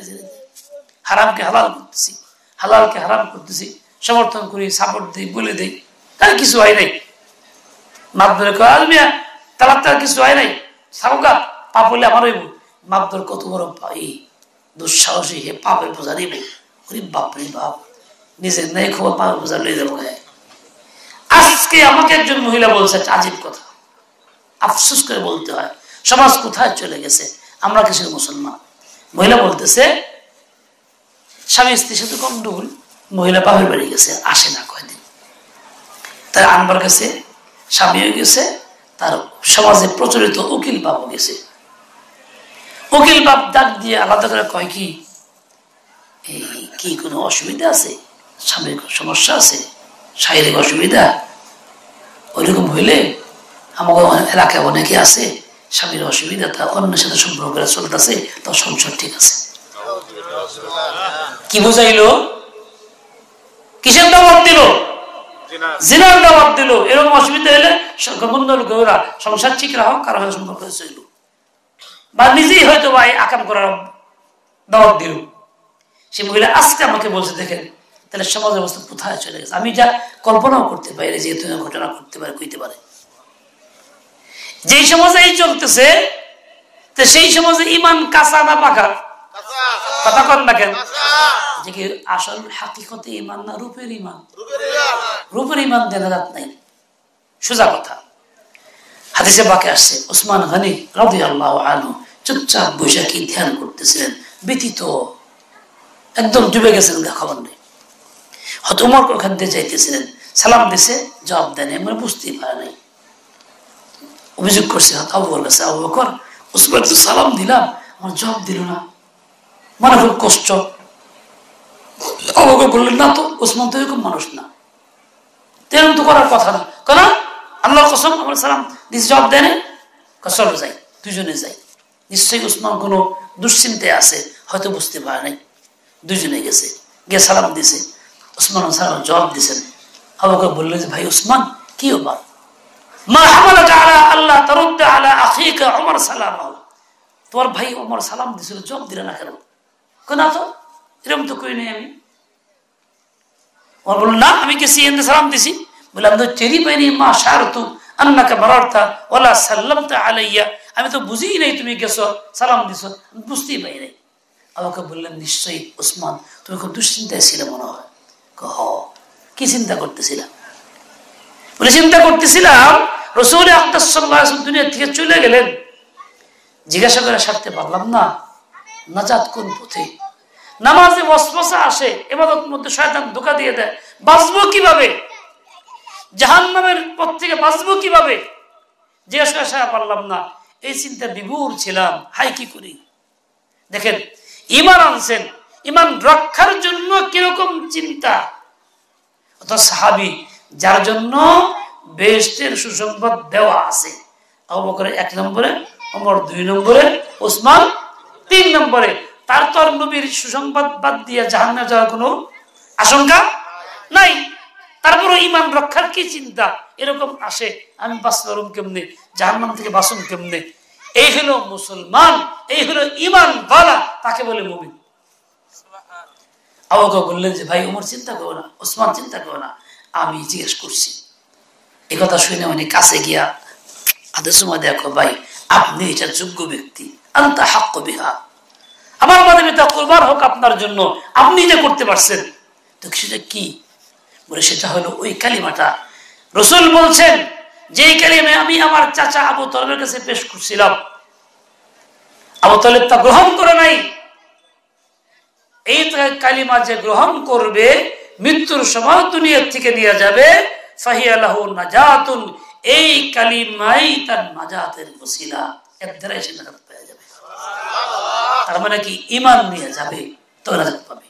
হারামকে হালাল করতেছি, হালালকে হারাম করতেছি, সমর্থন করি, সাপোর্ট দিই, বলে দিই, তার কিছু হয় নাই। মাপ ধরে কয়া তালাক তার কিছু হয় নাই, সাপোকা পাপ হলে আমার হইব। মাপ ধরে কত বড় দুঃসাহসী, হে পাপের বোঝা নিব, বাপরে বাপ, নিজের নেই খবর, পাপের বোঝা লয়ে যাবো। আজকে আমাকে একজন মহিলা বলছে একটা আজীব কথা, আফসোস করে বলতে হয়, সমাজ কোথায় চলে গেছে, আমরা কিসের মুসলমান। মহিলা বলতেছে স্বামী স্ত্রীর সাথে গন্ডগোল, মহিলা বাপের বাড়ি গেছে, আসে না কয়দিন, তাই আনবার কাছে স্বামীও গেছে, তার সমাজে প্রচলিত উকিল বাবু গেছে। উকিল বাপ ডাক দিয়ে আলাদা করে কয় কি কোনো অসুবিধা আছে, স্বামীর সমস্যা আছে, শারীরিক অসুবিধা, ওইরকম হইলে আমাকে এলাকায় অনেকে আছে স্বামীর অসুবিধা, তা অন্যের সাথে সম্পর্ক করে চলতেছে, তার সংসার ঠিক আছে। কি বুঝাইলো? কিসের দাওয়াত দিল? জিনার দাওয়াত দিল। এরকম অসুবিধা হলে সংসার ঠিক রাখো, কারো হয়ে সম্পর্ক চলল, বা নিজেই হয়তো ভাই আকাম করার দাওয়াত দিল। সে মহিলা আজকে আমাকে বলছে, দেখেন তাহলে সমাজ অবস্থা কোথায় চলে গেছে। আমি যা কল্পনাও করতে পারি, যেহেতু ঘটনা করতে পারে, কইতে পারে যেই সমাজে এই চলতেছে, তো সেই সমাজে ইমান কাঁচা না পাকা? কথা কন না কেন? যে কি আসল হাকিকতে ইমান না রূপের ইমান? রূপের ইমান দেনা রাত নাই, সোজা কথা। হাদিসে বাকে আসছে, ওসমান গনি রাদিয়াল্লাহু আনহু চুপচাপ বসে কি ধ্যান করতেছিলেন, ব্যতীত একদম ডুবে গেছেন, খবর নেই। হয়তো উমর ওখান দিয়ে যাইতেছিলেন, সালাম দিছে, জবাব দেন, আমরা বুঝতেই পারে নাই। অভিযোগ করছে আবু বকর কাছে, আবু বকর ওসমান তো সালাম দিলাম, আমার জবাব দিল না, মানে খুব কষ্ট। আবু বকর বললেন, না তো ওসমান তো এরকম মানুষ না, তেরম তো করার কথা না। কেন? আল্লাহর কসম আমার সালাম দিস, জবাব দেন, চলো যাই, দুজনে যাই। নিশ্চয়ই ওসমান কোনো দুশ্চিন্তায় আছে, হয়তো বুঝতে পারে নাই। দুজনে গেছে, গিয়ে সালাম দিছে, ওসমান সালাম জবাব দিছেন। আবু বকর বললেন যে, ভাই ওসমান কি ব্যাপার? মা হামালাকা আলা আল্লাহ তারুদ্দা আলা আখিকা ওমর সালামাহু, তোমার ভাই ওমর সালাম দিছিল, জবাব দিলে না কেন? কেন তো এরকম তো কই নাই আমি। ওমর বলল, না আমি গেছি, এনে সালাম দিছি। বললাম তো টেরি পাইনি, মা শারতু আন্নাকা মারারতা ওয়ালা সাল্লামতা আলাইয়া, আমি তো বুঝিই নাই তুমি গেছো, সালাম দিছো, আমি বুঝতেই পাই নাই। আমাকে বললেন, নিশ্চয়ই ওসমান তুমি খুব দুশ্চিন্তায় ছিলে মনে হয়। হ, কি চিন্তা করতেছিলাম? বলে, চিন্তা করতেছিলাম রাসূল আকরাম সাল্লাল্লাহু আলাইহি ওয়াসাল্লাম দুনিয়া থেকে চলে গেলেন, জিজ্ঞাসা করে সারতে পারলাম না নাজাত কোন পথে। নামাজে ওয়াসওয়াসা আসে, ইবাদত মধ্যে শয়তান ধোঁকা দিয়ে দেয়, বাঁচবো কিভাবে, জাহান্নামের পথ থেকে বাঁচবো কিভাবে, জিজ্ঞাসা সারা পারলাম না। এই চিন্তা বিভোর ছিলাম, হাই কি করি। দেখেন ঈমান আনছেন, ঈমান রক্ষার জন্য কিরকম চিন্তা। অর্থাৎ সাহাবী যার জন্য বেহেশতের সুসংবাদ দেওয়া আছে, আবু বকর 1 নম্বরে, ওমর 2 নম্বরে, ওসমান 3 নম্বরে। তার তো আর নবীর সুসংবাদ বাদ দিয়ে জাহান্নামে যাওয়ার কোনো আশঙ্কা নাই। তারপরে ঈমান রক্ষার কি চিন্তা এরকম আসে, আমি বাঁচলাম কেমনে, জাহান্নাম থেকে বাঁচুন কেমনে। এই হলো মুসলমান, এই হলো ঈমান ওয়ালা, তাকে বলে মুমিন। আবু বকর বললেন যে, ভাই ওমর চিন্তা করো না, ওসমান চিন্তা করো না, আমি জিজ্ঞেস করছি। এই কথা শুনে উনি কাছে গিয়া হাতে সময় দেখো, ভাই আপনি এটা যোগ্য ব্যক্তি, আনতা হাক্কু বিহা, আমার মাধ্যমে তা কুরবান হোক আপনার জন্য, আপনি যে করতে পারছেন। তো সেটা কি? বলে, সেটা হলো ওই কালিমাটা রাসূল বলছেন, যেই কালিমা আমি আমার চাচা আবু তালেবের কাছে পেশ করছিলাম, আবু তালেব তা গ্রহণ করে নাই। এই কালিমা যে গ্রহণ করবে, মৃত্যুর সময় দুনিয়া থেকে নিয়ে যাবে, ফাহিয়া লাহু নাজাতুন, এই কালিমাই তার নাজাতের ওসিলা, এর দ্বারাই সে নাজাত পেয়ে যাবে। তার মানে কি, ঈমান নিয়ে যাবে তো নাজাত পাবে।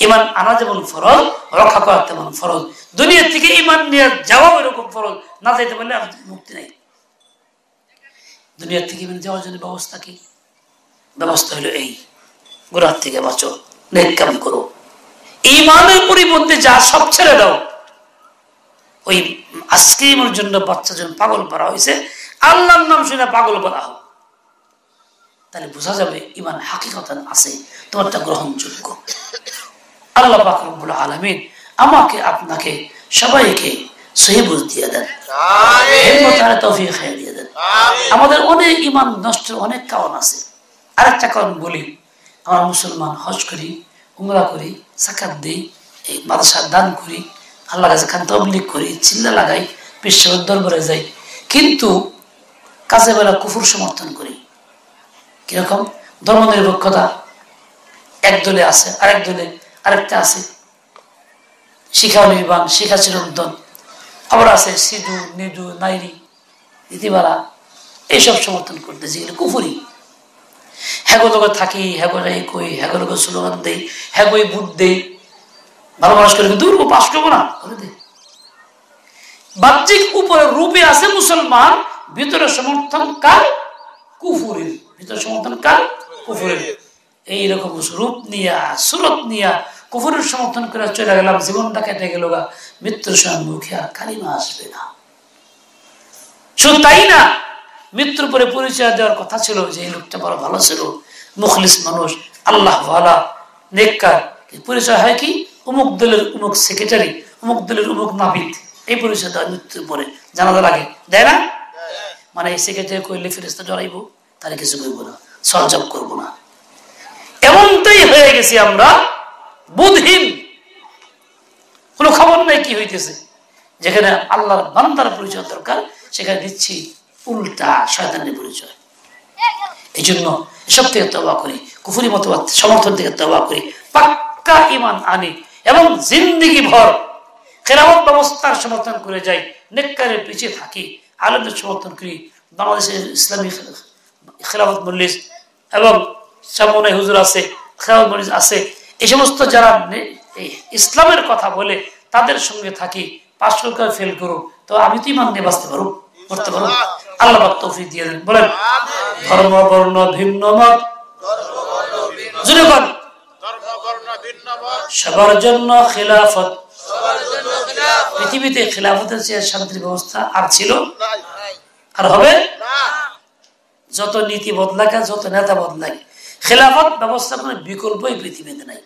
ঈমান আনা যেমন ফরজ, রক্ষা করা তেমন ফরজ। দুনিয়া থেকে ঈমান নিয়ে যাওয়া এরকম ফরজ, না যাইতে পারলে আর মুক্তি নাই। দুনিয়া থেকে ঈমান যাওয়ার জন্য ব্যবস্থা কি? ব্যবস্থা হলো এই, গুনাহ থেকে বাঁচো, নেক কাম করো, ঈমানের পরিবর্তে যা সব ছেড়ে দাও। ওই আইসক্রিমের জন্য বাচ্চা যখন পাগল করা হয়েছে, আল্লাহর নাম শুনে পাগল করা হোক, তাহলে বোঝা যাবে ঈমান হাকিকতান আছে, তোমারটা গ্রহণযোগ্য। আল্লাহ পাক রব্বুল আলামিন আমাকে আপনাকে সবাইকে সহি বুঝ দিয়ে দেন, হিম্মত আর তৌফিক দিয়ে দেন। আমাদের অনেক ঈমান নষ্টের অনেক কারণ আছে। আরেকটা কারণ বলি, আমরা মুসলমান হজ করি, উমরা করি, যাকাত দিই, এই মাদ্রাসা দান করি, আল্লাহর কাছে খান তাবলীগ করি, চিল্লা লাগাই, পীর সাহেবের দরবারে যাই, কিন্তু কাজে বেলা কুফর সমর্থন করি। কিরকম? ধর্মনিরপেক্ষতা এক দলে আছে, আরেক দলে আরেকটা আছে, শিখা নির্বাণ, শিখা চিরন্তন। আবার আছে সিধু নিধু নাইরি ইতিবারা এইসব সমর্থন করতেছে, এগুলো কুফরি। হ্যাগোলোকে থাকি, হ্যাগোরাই কই, হ্যাগোলোকে স্লোগান দেই, হ্যাগোই বুট দেই, ভালো মানুষ করে দূর পাশ করবো না বলে দে। বাহ্যিক উপরে রূপে আছে মুসলমান, ভিতরে সমর্থন কার? কুফুরের। ভিতরে সমর্থন কার? কুফুরের। এইরকম রূপ নিয়া সুরত নিয়া কুফুরের সমর্থন করে চলে গেলাম, জীবনটা কেটে গেল গা, মৃত্যুর সময় মুখে আর কালিমা আসবে না। শুধু তাই না, মৃত্যুর পরে পরিচয় দেওয়ার কথা ছিল যে এই লোকটা বড় ভালো ছিল, মুখলিস মানুষ, আল্লাহ ওয়ালা, নেককার। পরিচয় হয় কি? অমুক দলের অমুক সেক্রেটারি, অমুক দলের অমুক নাপিত, এই পরিচয় দেওয়া মৃত্যুর পরে জানাতে লাগে, দেয় না? মানে এই সেক্রেটারি কইলে ফেরেশতা ডরাইব, তাহলে কিছু করবো না, সহযোগ করবো না। এমনটাই হয়ে গেছি আমরা, বুধহীন, কোনো খবর নাই কি হইতেছে। যেখানে আল্লাহর বান্দার পরিচয় দরকার সেখানে দিচ্ছি উল্টা শয়তানের পরিচয়। এই জন্য এসব থেকে তওবা করি, কুফরি মতবাদ সমর্থন থেকে তওবা করি, পাক্কা ঈমান আনি এবং জিন্দেগি ভর খেলাফত ব্যবস্থার সমর্থন করে যাই, নেককারের পিছিয়ে থাকি, আলেমদের সমর্থন করি। বাংলাদেশের ইসলামী খেলাফত মজলিস এবং সামনে হুজুর আছে, খেলাফত মজলিস আছে, এই সমস্ত যারা ইসলামের কথা বলে তাদের সঙ্গে থাকি। 500 টাকা ফেল করো তো আমি তো ঈমান নিয়ে বাঁচতে পারো, করতে পারো। আল্লাহ পাক তৌফিক দিয়ে দেন। বলেন ধর্ম বর্ণ ভিন্ন মত, জুড়ে বল, সবার জন্য খেলাফত। পৃথিবীতে খেলাফতের চেয়ে শান্তির ব্যবস্থা আর ছিল আর হবে? যত নীতি বদলাক, যত নেতা বদলাক, খেলাফত ব্যবস্থা কোনো বিকল্পই পৃথিবীতে নাই।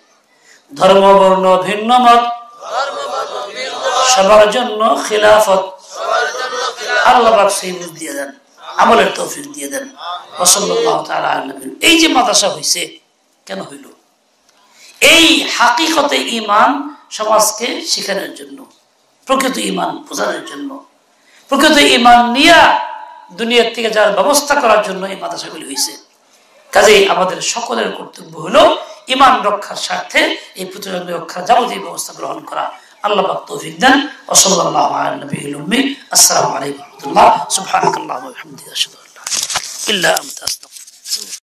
ধর্ম বর্ণ ভিন্ন মত, সবার জন্য খেলাফত। আল্লাহ পাক সেই বুঝ দিয়ে দেন, আমলের তৌফিক দিয়ে দেন। ওয়াসাল্লাল্লাহু তাআলা আলা নবিয়্যিনা। এই যে মাদ্রাসা হইছে কেন হইল? এই হাকিকতে ঈমান সমাজকে শেখানোর জন্য, প্রকৃত ঈমান বোঝানোর জন্য, প্রকৃত ঈমান নিয়ে দুনিয়ার থেকে যার ব্যবস্থা করার জন্য এই মাদ্রাসাগুলি হয়েছে। কাজেই আমাদের সকলের কর্তব্য হলো ঈমান রক্ষার স্বার্থে এই প্রতিরোধ রক্ষার যাবতীয় ব্যবস্থা গ্রহণ করা। আল্লাহ পাক তৌফিক দেন। ওয়া সাল্লাল্লাহু আলা নবিয়্যিল উম্মি। আসসালামু আলাইকুম ওয়া রাহমাতুল্লাহ। সুবহানাকাল্লাহুম্মা ওয়া বিহামদিকা আশহাদু আল্লা ইলাহা ইল্লা আনতা আস্তাগফিরুকা।